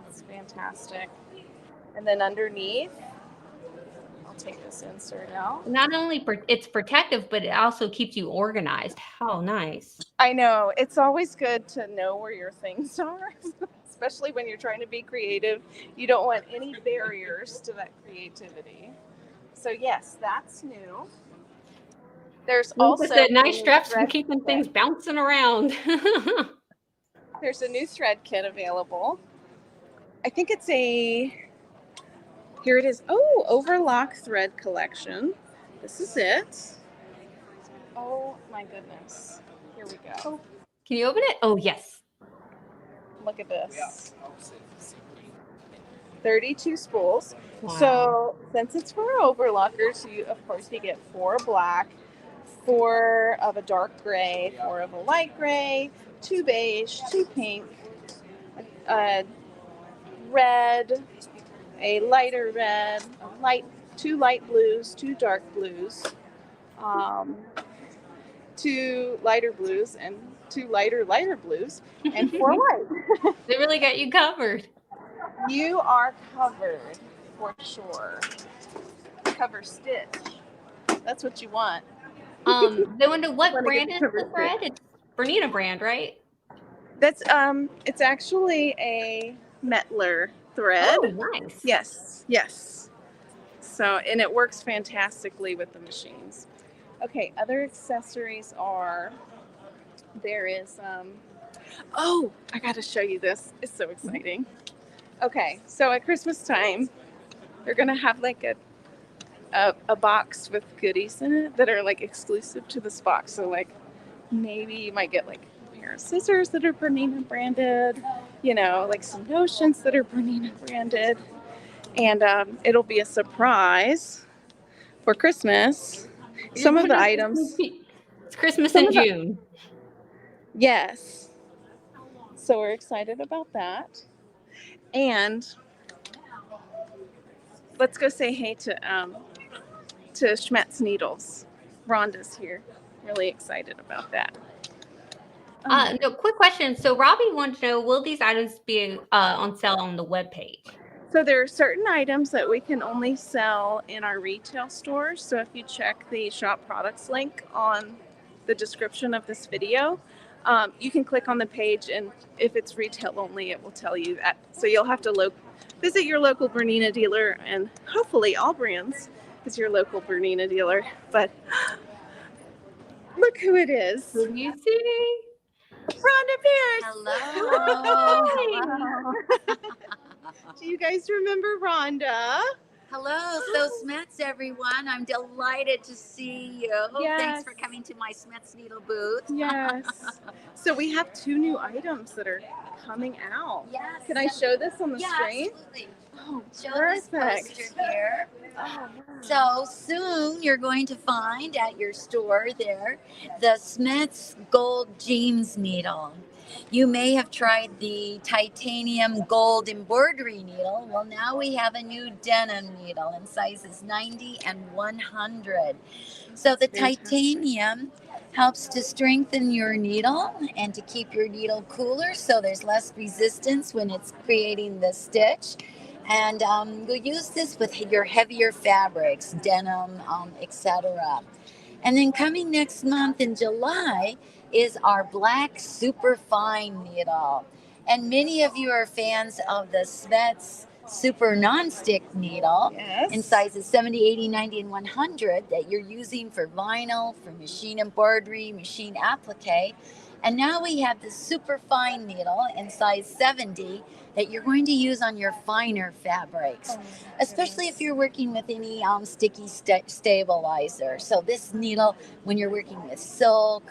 It's fantastic. And then underneath, I'll take this insert out. Not only it's protective, but it also keeps you organized. How nice. I know. It's always good to know where your things are, especially when you're trying to be creative. You don't want any barriers to that creativity. So yes, that's new. There's also the nice straps for keeping things bouncing around. There's a new thread kit available. I think it's here it is. Oh, Overlock thread collection. This is it. Oh my goodness. Here we go. Can you open it? Oh, yes. Look at this. 32 spools. Wow. So since it's for overlockers, you get 4 black, 4 of a dark gray, 4 of a light gray, 2 beige, 2 pink, red, a lighter red, 2 light blues, 2 dark blues, 2 lighter blues, and 2 lighter blues, and 4 white. They really got you covered. You are covered for sure. Cover stitch. That's what you want. They wonder what brand is the thread? It's Bernina brand, right? That's it's actually a Mettler thread. Oh, nice. Yes. So, and it works fantastically with the machines. Okay, other accessories are, there is, I got to show you this. It's so exciting. Okay, so at Christmas time, they're going to have like a box with goodies in it that are like exclusive to this box. So like maybe you might get like a pair of scissors that are Bernina branded, like some notions that are Bernina branded. And it'll be a surprise for Christmas Some of the What is items. It's Christmas Some in of the, June. yes. So we're excited about that. And let's go say hey to Schmetz Needles. Rhonda's here. Really excited about that. No, quick question. So Robbie wanted to know, will these items be on sale on the webpage? So there are certain items that we can only sell in our retail stores. So if you check the shop products link on the description of this video, you can click on the page, and if it's retail only, it will tell you that. So you'll have to visit your local Bernina dealer, and hopefully AllBrands is your local Bernina dealer. But look who it is. Who do you see? Rhonda Pierce. Hello. Hello. Do you guys remember Rhonda? Hello. So Schmetz, everyone. I'm delighted to see you. Yes. Thanks for coming to my Schmetz needle booth. Yes. So we have 2 new items that are coming out. Yes. Can I show this on the Yeah, screen? absolutely. Oh, Show perfect. this poster here. Oh, So soon you're going to find at your store there the Schmetz Gold Jeans needle. You may have tried the titanium gold embroidery needle. Well, now we have a new denim needle in sizes 90 and 100. So the titanium helps to strengthen your needle and to keep your needle cooler, so there's less resistance when it's creating the stitch. And you'll use this with your heavier fabrics, denim, etc. And then coming next month in July is our black super fine needle. And many of you are fans of the Schmetz super non-stick needle in sizes 70, 80, 90, and 100 that you're using for vinyl, for machine embroidery, machine applique. And now we have the super fine needle in size 70 that you're going to use on your finer fabrics, especially if you're working with any sticky stabilizer. So this needle, when you're working with silk,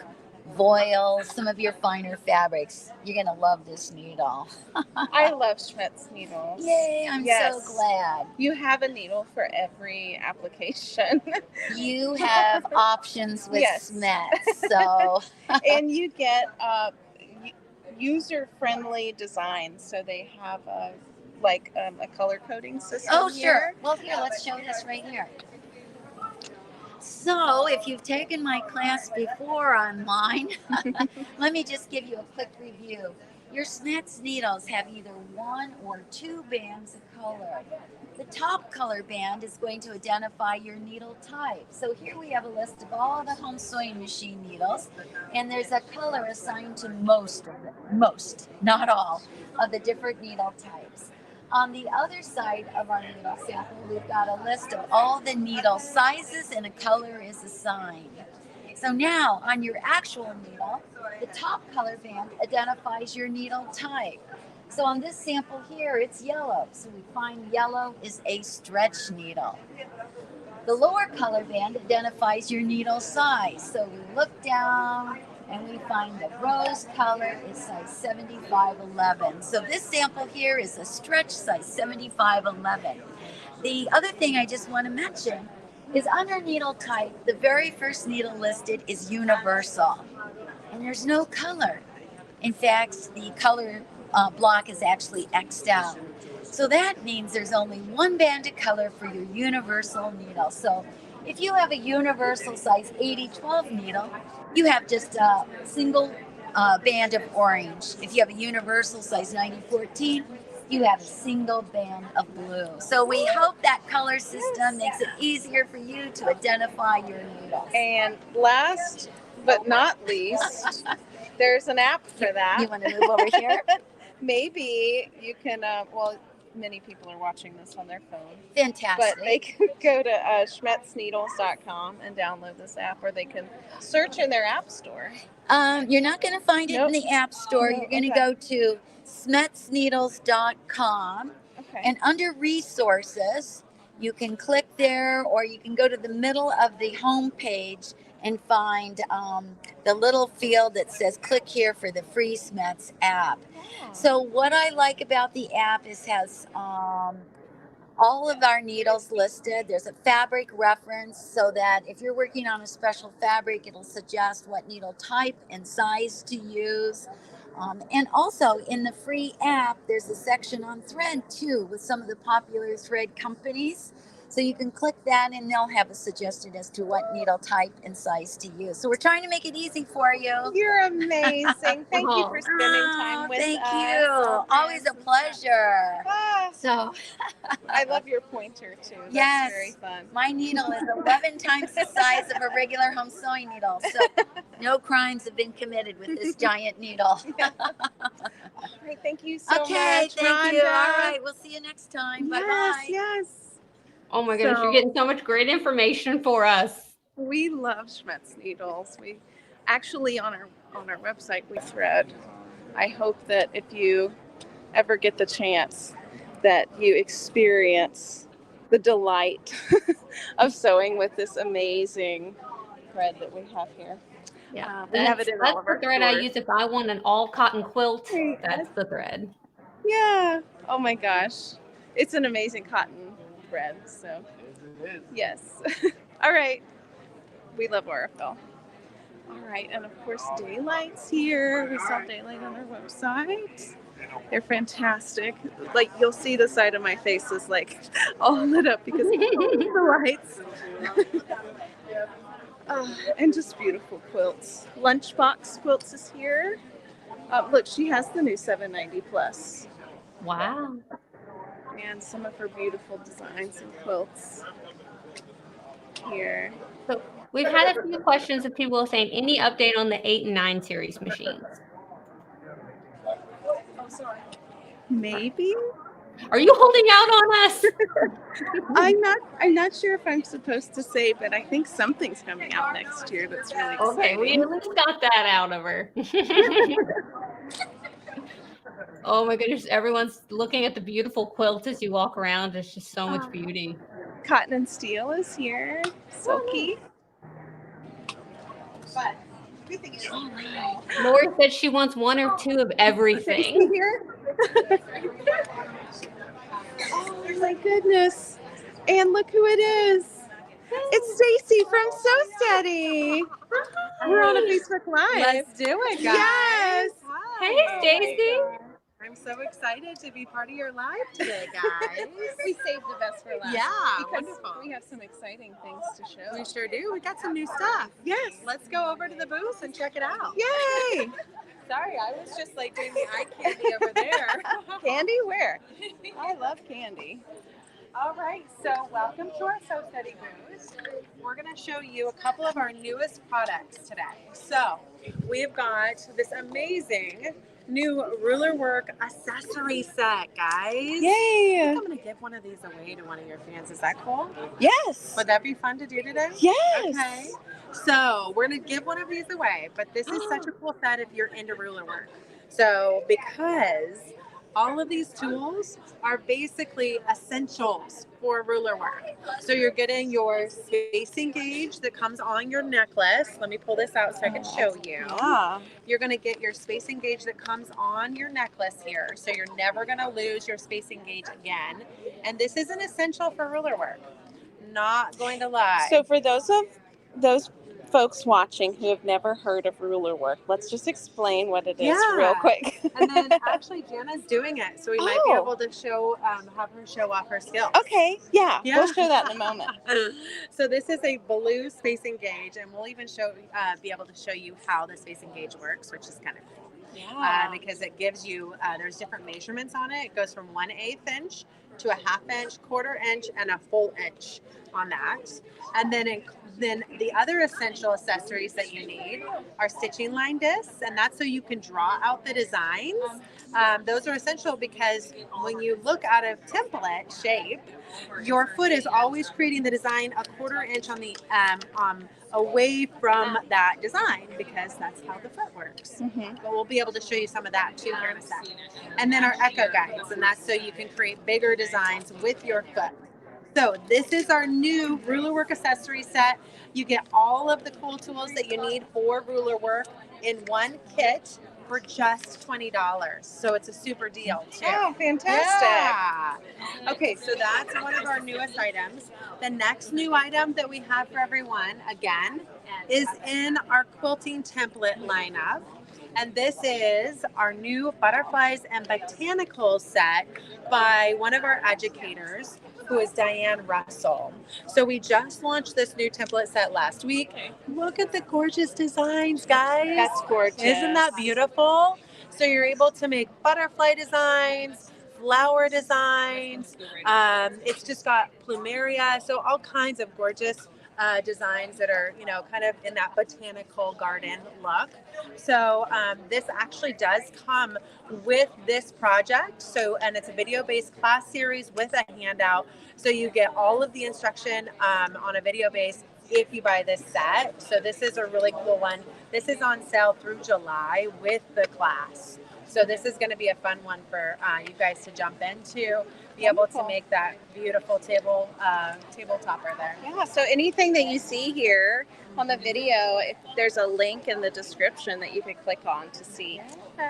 voile, some of your finer fabrics, you're going to love this needle. I love Schmetz needles. Yay, I'm so glad. You have a needle for every application. You have options with Schmetz, so. And you get user-friendly designs, so they have a color coding system. Oh, sure. Well, here, let's show this right here. So, if you've taken my class before online, let me just give you a quick review. Your Schmetz needles have either 1 or 2 bands of color. The top color band is going to identify your needle type. So here we have a list of all the home sewing machine needles, and there's a color assigned to most, not all, of the different needle types. On the other side of our needle sample, we've got a list of all the needle sizes, and a color is assigned. So now, on your actual needle, the top color band identifies your needle type. So on this sample here, it's yellow. So we find yellow is a stretch needle. The lower color band identifies your needle size. So we look down and we find the rose color is size 7511. So this sample here is a stretch size 7511. The other thing I just want to mention is under needle type, the very first needle listed is universal. And there's no color. In fact, the color block is actually X'd out. So that means there's only 1 band of color for your universal needle. So if you have a universal size 8012 needle, you have just a single band of orange. If you have a universal size 9014, you have a single band of blue. So we hope that color system makes it easier for you to identify your needles. And last but not least, there's an app for that. You want to move over here? Maybe you can, many people are watching this on their phone. Fantastic. But they can go to schmetzneedles.com and download this app, or they can search in their app store. You're not going to find it in the app store. You're going to go to schmetzneedles.com. And under resources, you can click there, or you can go to the middle of the home page and find the little field that says click here for the free Schmetz app. So what I like about the app is has all of our needles listed. There's a fabric reference so that if you're working on a special fabric, it'll suggest what needle type and size to use. And also in the free app, there's a section on thread too with some of the popular thread companies. So you can click that and they'll have a suggested as to what needle type and size to use. So we're trying to make it easy for you. You're amazing. Thank you for spending time with us. Thank you. Always a pleasure. So I love your pointer too. That's yes, very fun. My needle is 11 times the size of a regular home sewing needle. So no crimes have been committed with this giant needle. All right, thank you so much. Okay, thank Rhonda. you. All right, we'll see you next time. Bye-bye. Yes. Oh my goodness, you're getting so much great information for us. We love Schmetz needles. We actually on our website we thread. I hope that if you ever get the chance that you experience the delight of sewing with this amazing thread that we have here. Yeah, we have it in all of our the thread I stores. use if I want an all cotton quilt. That's the thread. Yeah. Oh my gosh. It's an amazing cotton thread. So yes. All right. We love Laurafil. All right. And of course, Daylight's here. We sell Daylight on our website. They're fantastic. Like you'll see the side of my face is like all lit up because of the lights. And just beautiful quilts. Lunchbox Quilts is here. Look, she has the new 790 plus. Wow. And some of her beautiful designs and quilts here. So we've had a few questions of people saying any update on the 8 and 9 series machines. Oh, sorry. Maybe. Are you holding out on us? I'm not sure if I'm supposed to say, but I think something's coming out next year that's really exciting. Okay, we at least got that out of her. Oh my goodness, everyone's looking at the beautiful quilts as you walk around. There's just so much beauty. Cotton and Steel is here. Silky. But Lori said she wants 1 or 2 of everything. Here. Oh my goodness. And look who it is. It's Stacy from So Steady. We're on a Facebook Live. Let's do it, guys. Yes. Hey, Stacy. I'm so excited to be part of your live today, guys. We saved the best for last. Yeah, because wonderful. we have some exciting things to show. We sure do. We got some new stuff. Yes. Let's go over to the booth and check it out. Yay. Sorry, I was just like doing the eye candy over there. Candy? Where? I love candy. All right, so welcome to our So Steady booth. We're going to show you a couple of our newest products today. So we have got this amazing new ruler work accessory set, guys. Yay. I'm going to give one of these away to one of your fans. Is that cool? Yes. Would that be fun to do today? Yes. Okay. So we're going to give one of these away, but this is such a cool set if you're into ruler work. So because all of these tools are basically essentials for ruler work. So you're getting your spacing gauge that comes on your necklace. Let me pull this out so I can show you. Yeah. You're going to get your spacing gauge that comes on your necklace here. So you're never going to lose your spacing gauge again. And this is an essential for ruler work. Not going to lie. So for those folks watching who have never heard of ruler work, let's just explain what it is real quick. And then actually Jana's doing it, so we might be able to show, have her show off her skills. Okay, yeah, we'll show that in a moment. So this is a blue spacing gauge, and we'll even be able to show you how the spacing gauge works, which is kind of cool. Yeah. Because it gives you, there's different measurements on it. It goes from 1/8 inch to a 1/2 inch, 1/4 inch, and a full inch on that. And then the other essential accessories that you need are stitching line discs, and that's so you can draw out the designs. Those are essential because when you look out of template shape, your foot is always creating the design a 1/4 inch on the away from that design, because that's how the foot works. Mm-hmm. But we'll be able to show you some of that too here in a second. And then our echo guides, and that's so you can create bigger designs with your foot. So this is our new ruler work accessory set. You get all of the cool tools that you need for ruler work in one kit for just $20. So it's a super deal too. Oh, fantastic. Yeah. Okay, so that's one of our newest items. The next new item that we have for everyone, again, is in our quilting template lineup. And this is our new Butterflies and Botanicals set by one of our educators, who is Diane Russell. So we just launched this new template set last week. Look at the gorgeous designs, guys. That's gorgeous. Isn't that beautiful? So you're able to make butterfly designs, flower designs. It's just got plumeria, so all kinds of gorgeous designs that are, kind of in that botanical garden look. So this actually does come with this project. So, and it's a video-based class series with a handout. So you get all of the instruction on a video base if you buy this set. So this is a really cool one. This is on sale through July with the class. So this is going to be a fun one for you guys to jump into, be able to make that beautiful table topper there. Yeah, so anything that you see here on the video, if there's a link in the description that you can click on to see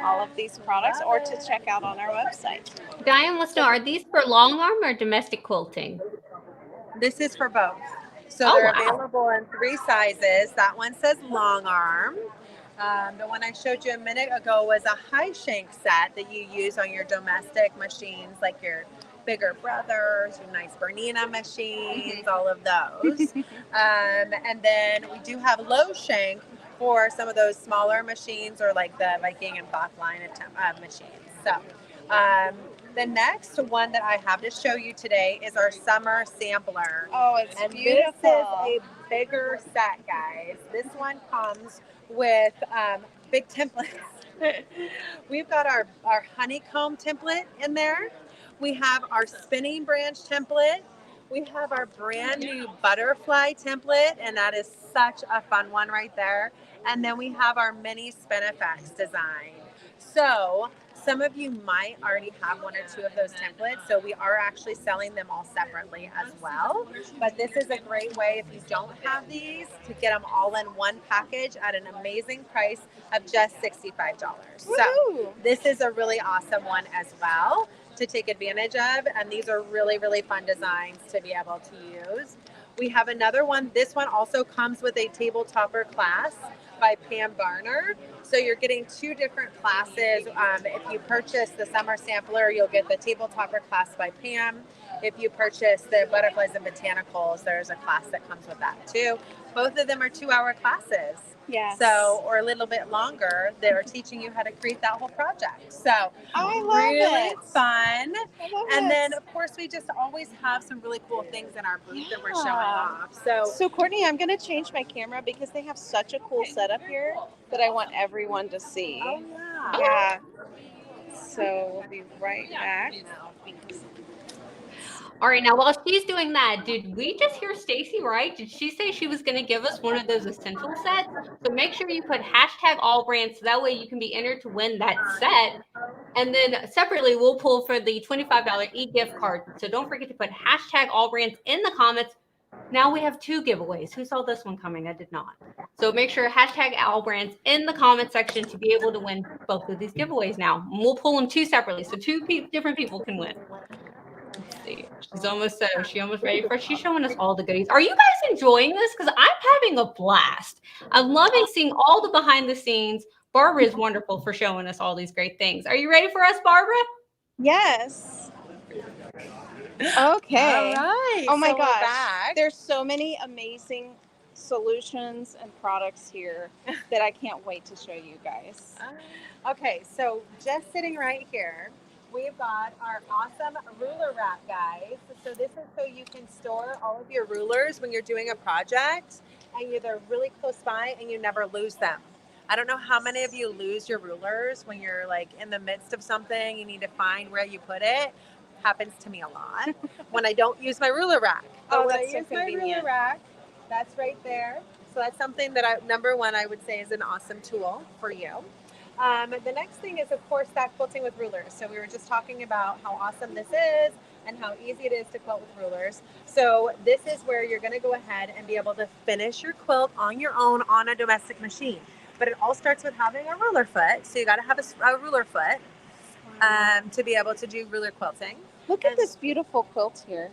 all of these products or to check out on our website. Diane wants to know, are these for long arm or domestic quilting? This is for both. So Oh, they're wow. available in 3 sizes. That one says long arm. The one I showed you a minute ago was a high shank set that you use on your domestic machines, like your bigger brothers, your nice Bernina machines, all of those. And then we do have low shank for some of those smaller machines, or like the Viking and Bach line of machines. So the next one that I have to show you today is our summer sampler. Oh, it's And beautiful. this is a bigger set, guys. This one comes with big templates. We've got our honeycomb template in there. We have our spinning branch template. We have our brand new butterfly template, and that is such a fun one right there. And then we have our mini Spinifex design. So some of you might already have 1 or 2 of those templates, so we are actually selling them all separately as well. But this is a great way, if you don't have these, to get them all in one package at an amazing price of just $65. So this is a really awesome one as well to take advantage of, and these are really, really fun designs to be able to use. We have another one. This one also comes with a table topper class by Pam Garner. So you're getting 2 different classes. If you purchase the summer sampler, you'll get the table topper class by Pam. If you purchase the butterflies and botanicals, there's a class that comes with that too. Both of them are 2-hour classes. Yes. So, or a little bit longer, they're teaching you how to create that whole project. So, I love really it. fun. I love And it. then, of course, we just always have some really cool things in our booth that we're showing off. So, Courtney, I'm going to change my camera because they have such a cool setup here that I want everyone to see. oh yeah. Yeah. So we'll be right back. All right, now while she's doing that, did we just hear Stacy right? Did she say she was going to give us one of those essential sets? So make sure you put hashtag AllBrands, so that way you can be entered to win that set. And then separately, we'll pull for the $25 e-gift card. So don't forget to put hashtag AllBrands in the comments. Now we have 2 giveaways. Who saw this one coming? I did not. So make sure hashtag AllBrands in the comment section to be able to win both of these giveaways now. And we'll pull them 2 separately, so 2 different people can win. Let's see. She's almost ready for it. She's showing us all the goodies. Are you guys enjoying this? Because I'm having a blast. I'm loving seeing all the behind the scenes. Barbara is wonderful for showing us all these great things. Are you ready for us, Barbara? Yes. Okay. All right. Oh my so we're gosh. back. There's so many amazing solutions and products here that I can't wait to show you guys. Okay, so just sitting right here, we've got our awesome ruler rack, guys. So this is so you can store all of your rulers when you're doing a project and they're really close by and you never lose them. I don't know how many of you lose your rulers when you're like in the midst of something, you need to find where you put it. Happens to me a lot when I don't use my ruler rack. But when I that's so use my ruler convenient. rack, that's right there. So that's something that number one, I would say is an awesome tool for you. The next thing is, of course, that quilting with rulers. So we were just talking about how awesome this is and how easy it is to quilt with rulers. So this is where you're going to go ahead and be able to finish your quilt on your own on a domestic machine. but it all starts with having a ruler foot. So you got to have a ruler foot to be able to do ruler quilting. Look at this beautiful quilt here.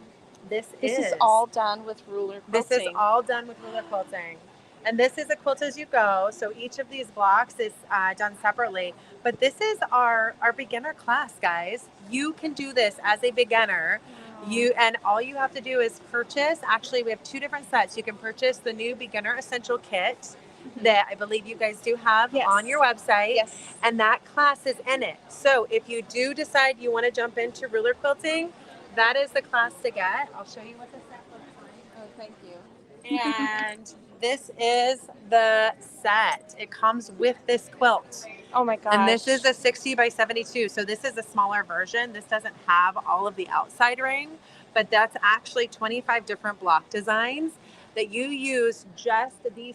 This is all done with ruler quilting. This is all done with ruler quilting. And this is a quilt as you go. So each of these blocks is done separately. But this is our beginner class, guys. You can do this as a beginner. And all you have to do is purchase. Actually, we have 2 different sets. You can purchase the new beginner essential kit that I believe you guys do have on your website. Yes. And that class is in it. So if you do decide you want to jump into ruler quilting, that is the class to get. I'll show you what the set looks like. Oh, thank you. And this is the set. It comes with this quilt. Oh my gosh. And this is a 60 by 72. So this is a smaller version. This doesn't have all of the outside ring, but that's actually 25 different block designs that you use just these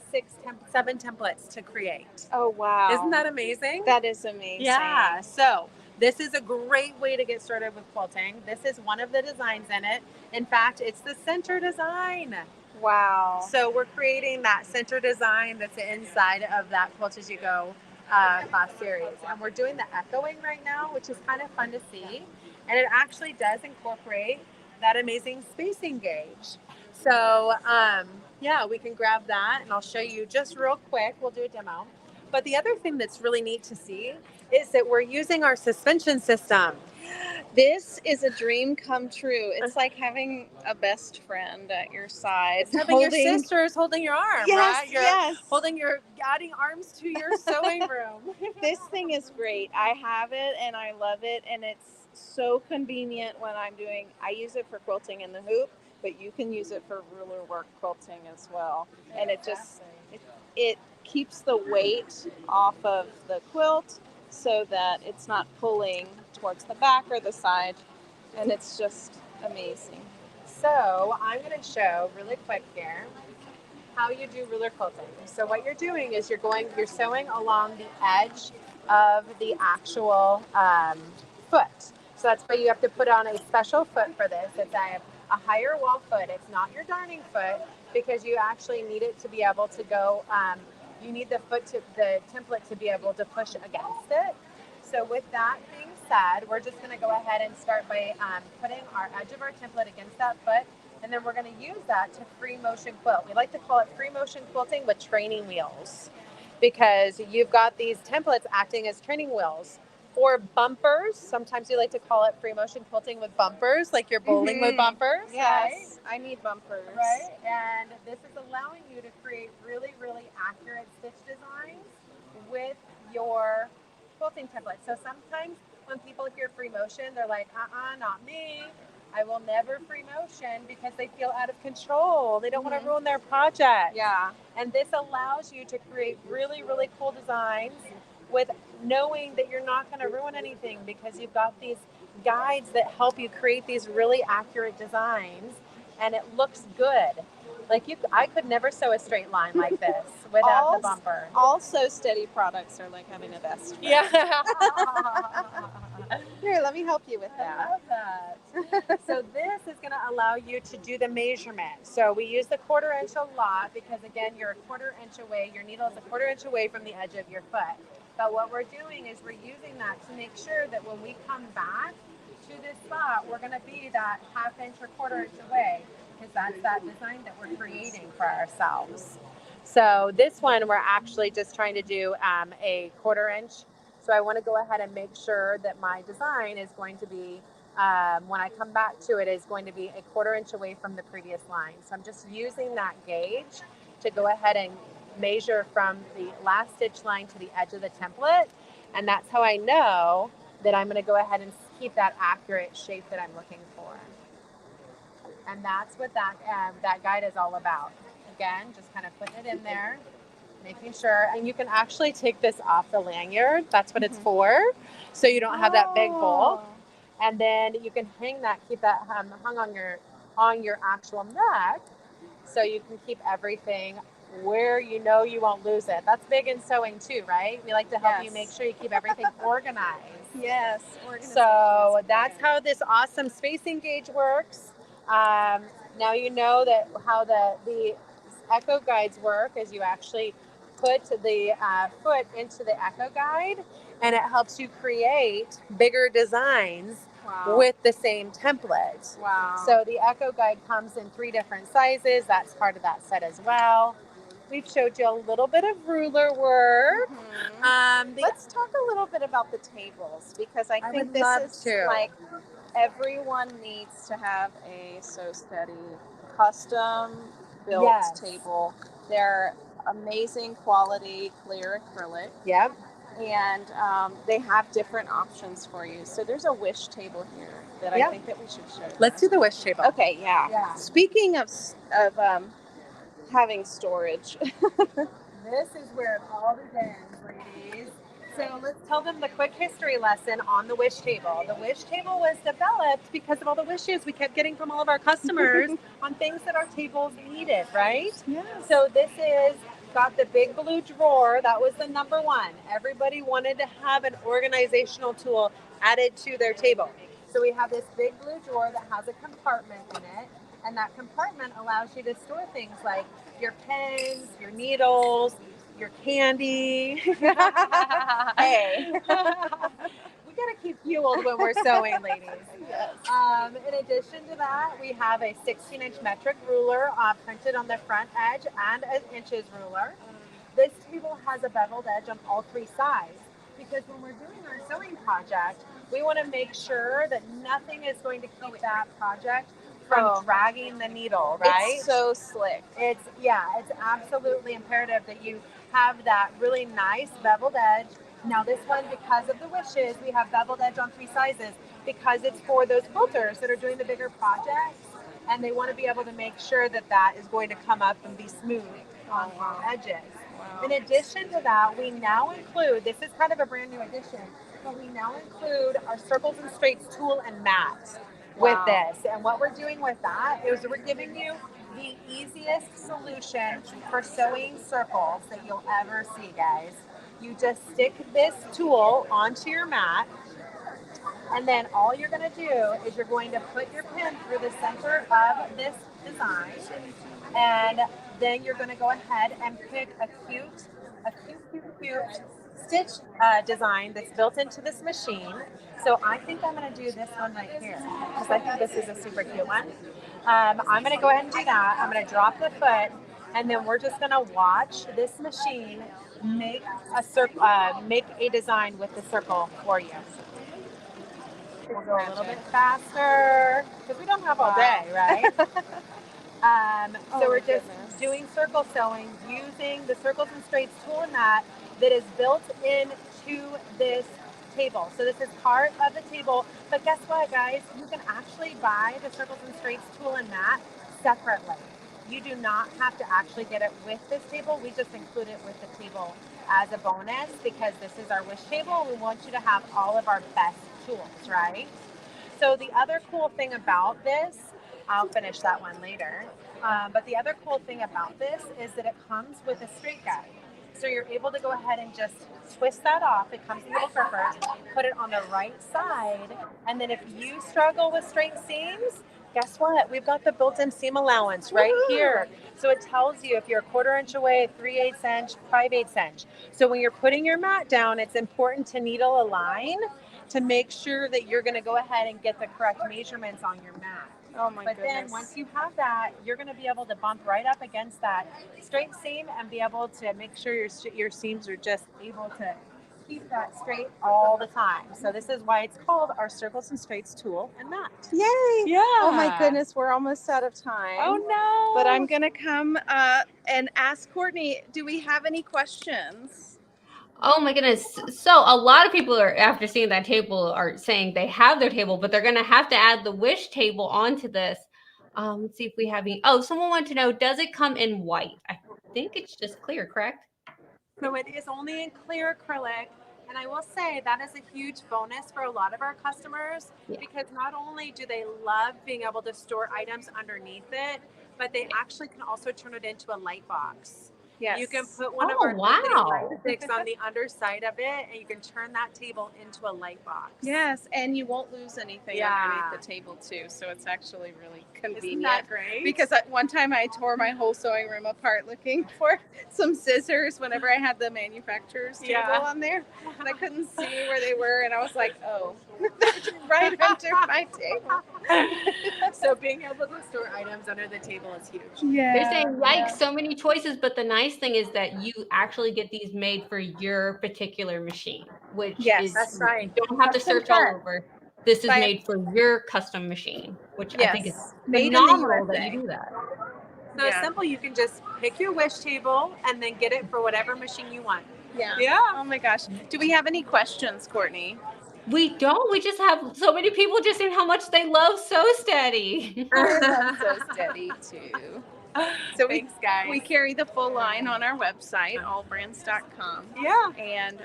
7 templates to create. Oh, wow. Isn't that amazing? That is amazing. Yeah. So this is a great way to get started with quilting. This is one of the designs in it. In fact, it's the center design. Wow. So we're creating that center design that's inside of that Quilt As You Go class series. And we're doing the echoing right now, which is kind of fun to see. And it actually does incorporate that amazing spacing gauge. So yeah, we can grab that and I'll show you just real quick. We'll do a demo. But the other thing that's really neat to see is that we're using our suspension system. This is a dream come true. It's like having a best friend at your side. It's having your sisters holding your arm, yes, right? You're yes. adding arms to your sewing room. This thing is great. I have it and I love it. And it's so convenient when I use it for quilting in the hoop, but you can use it for ruler work quilting as well. And it keeps the weight off of the quilt so that it's not pulling towards the back or the side, and it's just amazing. So I'm going to show really quick here how you do ruler quilting. So what you're doing is you're sewing along the edge of the actual foot. So that's why you have to put on a special foot for this. It's a higher wall foot. It's not your darning foot because you actually need it to be able to go. You need the template to be able to push against it. So with that being said, we're just going to go ahead and start by putting our edge of our template against that foot, and then we're going to use that to free motion quilt. We like to call it free motion quilting with training wheels because you've got these templates acting as training wheels. Or bumpers. Sometimes we like to call it free motion quilting with bumpers, like you're bowling with bumpers. Yes, right? I need bumpers. Right, and this is allowing you to create really, really accurate stitch designs with your quilting template. So sometimes when people hear free motion, they're like, not me. I will never free motion because they feel out of control. They don't want to ruin their project. Yeah. And this allows you to create really, really cool designs with knowing that you're not going to ruin anything because you've got these guides that help you create these really accurate designs and it looks good. Like I could never sew a straight line like this without the bumper. All Sew Steady products are like having a best friend. Yeah. Here, let me help you with that. I love that. So this is going to allow you to do the measurement. So we use the 1/4 inch a lot because again, you're a 1/4 inch away. Your needle is a 1/4 inch away from the edge of your foot. But what we're doing is we're using that to make sure that when we come back to this spot, we're going to be that 1/2 inch or 1/4 inch away because that's that design that we're creating for ourselves. So this one, we're actually just trying to do a 1/4 inch. So I want to go ahead and make sure that my design is going to be, when I come back to it, is going to be a 1/4 inch away from the previous line. So I'm just using that gauge to go ahead and measure from the last stitch line to the edge of the template, and that's how I know that I'm going to go ahead and keep that accurate shape that I'm looking for. And that's what that guide is all about. Again, just kind of putting it in there, making sure, and you can actually take this off the lanyard. That's what it's for, so you don't have that big bulk. And then you can keep that hung on your actual neck, so you can keep everything where you know you won't lose it. That's big in sewing too, right? We like to help you make sure you keep everything organized. Yes. So that's how this awesome spacing gauge works. Now you know that how the echo guides work is you actually put the foot into the Echo Guide, and it helps you create bigger designs Wow. with the same template. Wow. So the Echo Guide comes in 3 different sizes. That's part of that set as well. We've showed you a little bit of ruler work. Let's talk a little bit about the tables, because I think would this love is to. like everyone needs to have a So Steady custom built Yes. table. They're amazing quality clear acrylic, Yep. and they have different options for you. So there's a wish table here that I Yep. think that we should show you. Let's do the wish table. Okay, yeah. Yeah. Speaking of having storage, This is where it all begins, ladies. So let's tell them the quick history lesson on the wish table. The wish table was developed because of all the wishes we kept getting from all of our customers on things that our tables needed, right? yes. So this is got the big blue drawer. That was the number one. Everybody wanted to have an organizational tool added to their table. So we have this big blue drawer that has a compartment in it. And that compartment allows you to store things like your pens, your needles, your candy. Hey, we gotta keep fueled when we're sewing, ladies. Yes. In addition to that, we have a 16-inch metric ruler printed on the front edge and an inches ruler. This table has a beveled edge on all 3 sides, because when we're doing our sewing project, we want to make sure that nothing is going to keep that project from dragging the needle, right? It's so slick. It's absolutely imperative that you have that really nice beveled edge. Now this one, because of the wishes, we have beveled edge on 3 sizes, because it's for those quilters that are doing the bigger projects, and they want to be able to make sure that that is going to come up and be smooth on edges. Wow. In addition to that, we now include, this is kind of a brand new addition, but we now include our circles and straights tool and mat with this. And what we're doing with that is we're giving you the easiest solution for sewing circles that you'll ever see, guys. You just stick this tool onto your mat, and then all you're going to do is you're going to put your pin through the center of this design, and then you're going to go ahead and pick a cute stitch design that's built into this machine. So I think I'm going to do this one right here, because I think this is a super cute one. I'm going to go ahead and do that. I'm going to drop the foot, and then we're just going to watch this machine make a design with the circle for you. We'll go a little bit faster, because we don't have all day, right? So we're just doing circle sewing using the circles and straights tool and mat that is built into this table. So this is part of the table, but guess what, guys? You can actually buy the circles and straights tool and mat separately. You do not have to actually get it with this table. We just include it with the table as a bonus, because this is our wish table. We want you to have all of our best tools, right? So the other cool thing about this, I'll finish that one later, but the other cool thing about this is that it comes with a straight guide. So you're able to go ahead and just twist that off. It comes in little grippers, put it on the right side, and then if you struggle with straight seams, guess what? We've got the built-in seam allowance right here. So it tells you if you're 1/4 inch away, 3/8 inch, 5/8 inch. So when you're putting your mat down, it's important to needle align to make sure that you're going to go ahead and get the correct measurements on your mat. Oh my But goodness. then once you have that, you're going to be able to bump right up against that straight seam and be able to make sure your seams are just able to keep that straight all the time. So this is why it's called our circles and straights tool and mat. Yay! Yeah. Oh my goodness, we're almost out of time. Oh no. But I'm gonna come and ask Courtney, do we have any questions? Oh my goodness. So a lot of people are, after seeing that table, are saying they have their table, but they're going to have to add the wish table onto this. Let's see if we have any. Oh, someone wanted to know, does it come in white? I think it's just clear, correct? So it is only in clear acrylic. And I will say that is a huge bonus for a lot of our customers, because not only do they love being able to store items underneath it, but they actually can also turn it into a light box. Yes. You can put one of Oh, our wow. light sticks on the underside of it, and you can turn that table into a light box. Yes, and you won't lose anything Yeah. underneath the table too, so it's actually really Isn't convenient. that great? Because one time I tore my whole sewing room apart looking for some scissors whenever I had the manufacturer's table Yeah. on there, and I couldn't see where they were, and I was like, oh, they're right under my table. So being able to store items under the table is huge. Yeah. They're saying, yikes, so many choices. But the nice thing is that you actually get these made for your particular machine, which Yes. is, That's right. you don't have to Custom search all cut. over. This is By- made for your custom machine, which I think is Yes. Made in the phenomenal that USA. you do that. So it's simple. You can just pick your wish table and then get it for whatever machine you want. Yeah. Yeah. Oh my gosh. Do we have any questions, Courtney? We don't. We just have so many people just saying how much they love So Steady. I love So Steady too. So Thanks, guys. we carry the full line on our website, allbrands.com. Yeah. And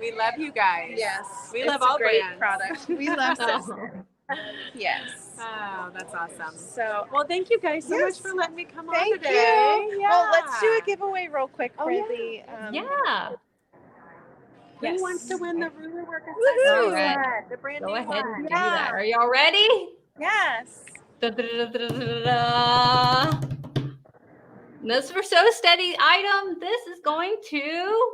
We love you guys. yes, We it's love a all great brands. product. We love So Oh. Steady. Yes. Oh, that's awesome. So Well, thank you guys so Yes. much for letting me come on thank today. you. Yeah. Well, let's do a giveaway real quick Oh, for yeah. the Yeah. Who Yes. wants to win the ruler work Woohoo. accessory All right. set? The brand Go new ahead and one. do that. Are y'all ready? Yes. Da, da, da, da, da, da, da. This for So Steady item. This is going to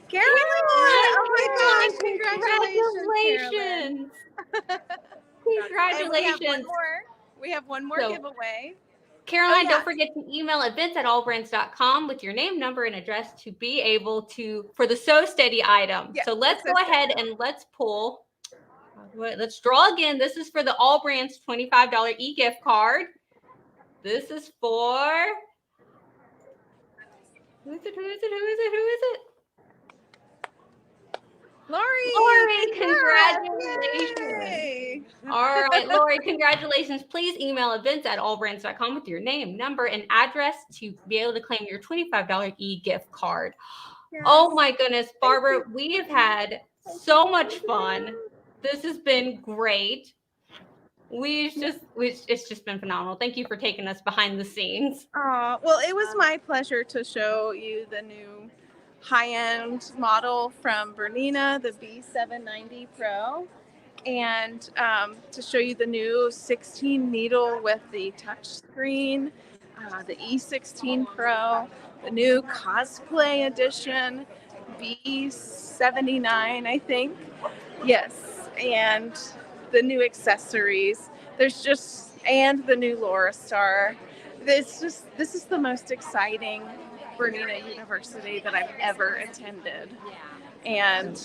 Caroline! Oh my gosh! Congratulations! Congratulations! We have one more So- giveaway. Caroline, Oh, don't yeah. forget to email events@allbrands.com with your name, number, and address to be able to for the So Steady item. Yeah, so let's the go So Steady ahead and let's pull. Let's draw again. This is for the AllBrands $25 e-gift card. This is for who is it? Who is it? Who is it? Who is it? Lori! Congratulations. Yay. All right, Lori, congratulations. Please email events@allbrands.com with your name, number, and address to be able to claim your $25 e-gift card. Yes. Oh my goodness, Barbara, we have had so much fun. This has been great. It's just been phenomenal. Thank you for taking us behind the scenes. Well, it was my pleasure to show you the new high-end model from Bernina, the B790 Pro, and to show you the new 16 needle with the touch screen, the E16 Pro, the new cosplay edition, B79, I think. Yes, and the new accessories. And the new LauraStar. This is the most exciting Bernina University that I've ever attended, and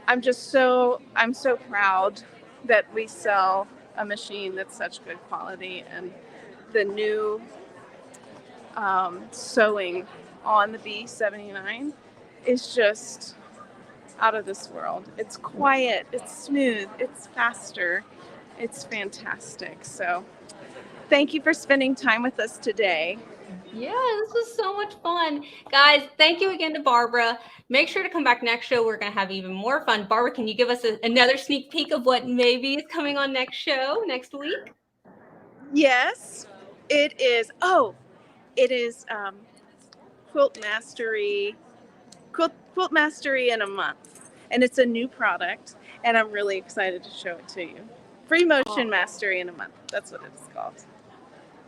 I'm so proud that we sell a machine that's such good quality, and the new sewing on the B79 is just out of this world. It's quiet, it's smooth, it's faster, it's fantastic. So thank you for spending time with us today. Yeah, this was so much fun. Guys, thank you again to Barbara. Make sure to come back next show. We're going to have even more fun. Barbara, can you give us another sneak peek of what maybe is coming on next show next week? Yes, it is. It is Quilt Mastery in a month. And it's a new product, and I'm really excited to show it to you. Free Motion Mastery in a month. That's what it's called.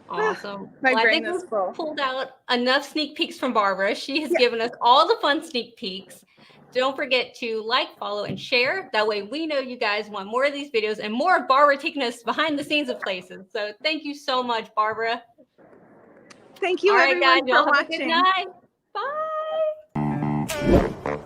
Awesome. My Well, I brain think is we've full. pulled out enough sneak peeks from Barbara. She has given us all the fun sneak peeks. Don't forget to like, follow, and share. That way we know you guys want more of these videos and more of Barbara taking us behind the scenes of places. So thank you so much, Barbara. Thank you, All right, everyone, guys. Y'all for have a good watching. night. Bye.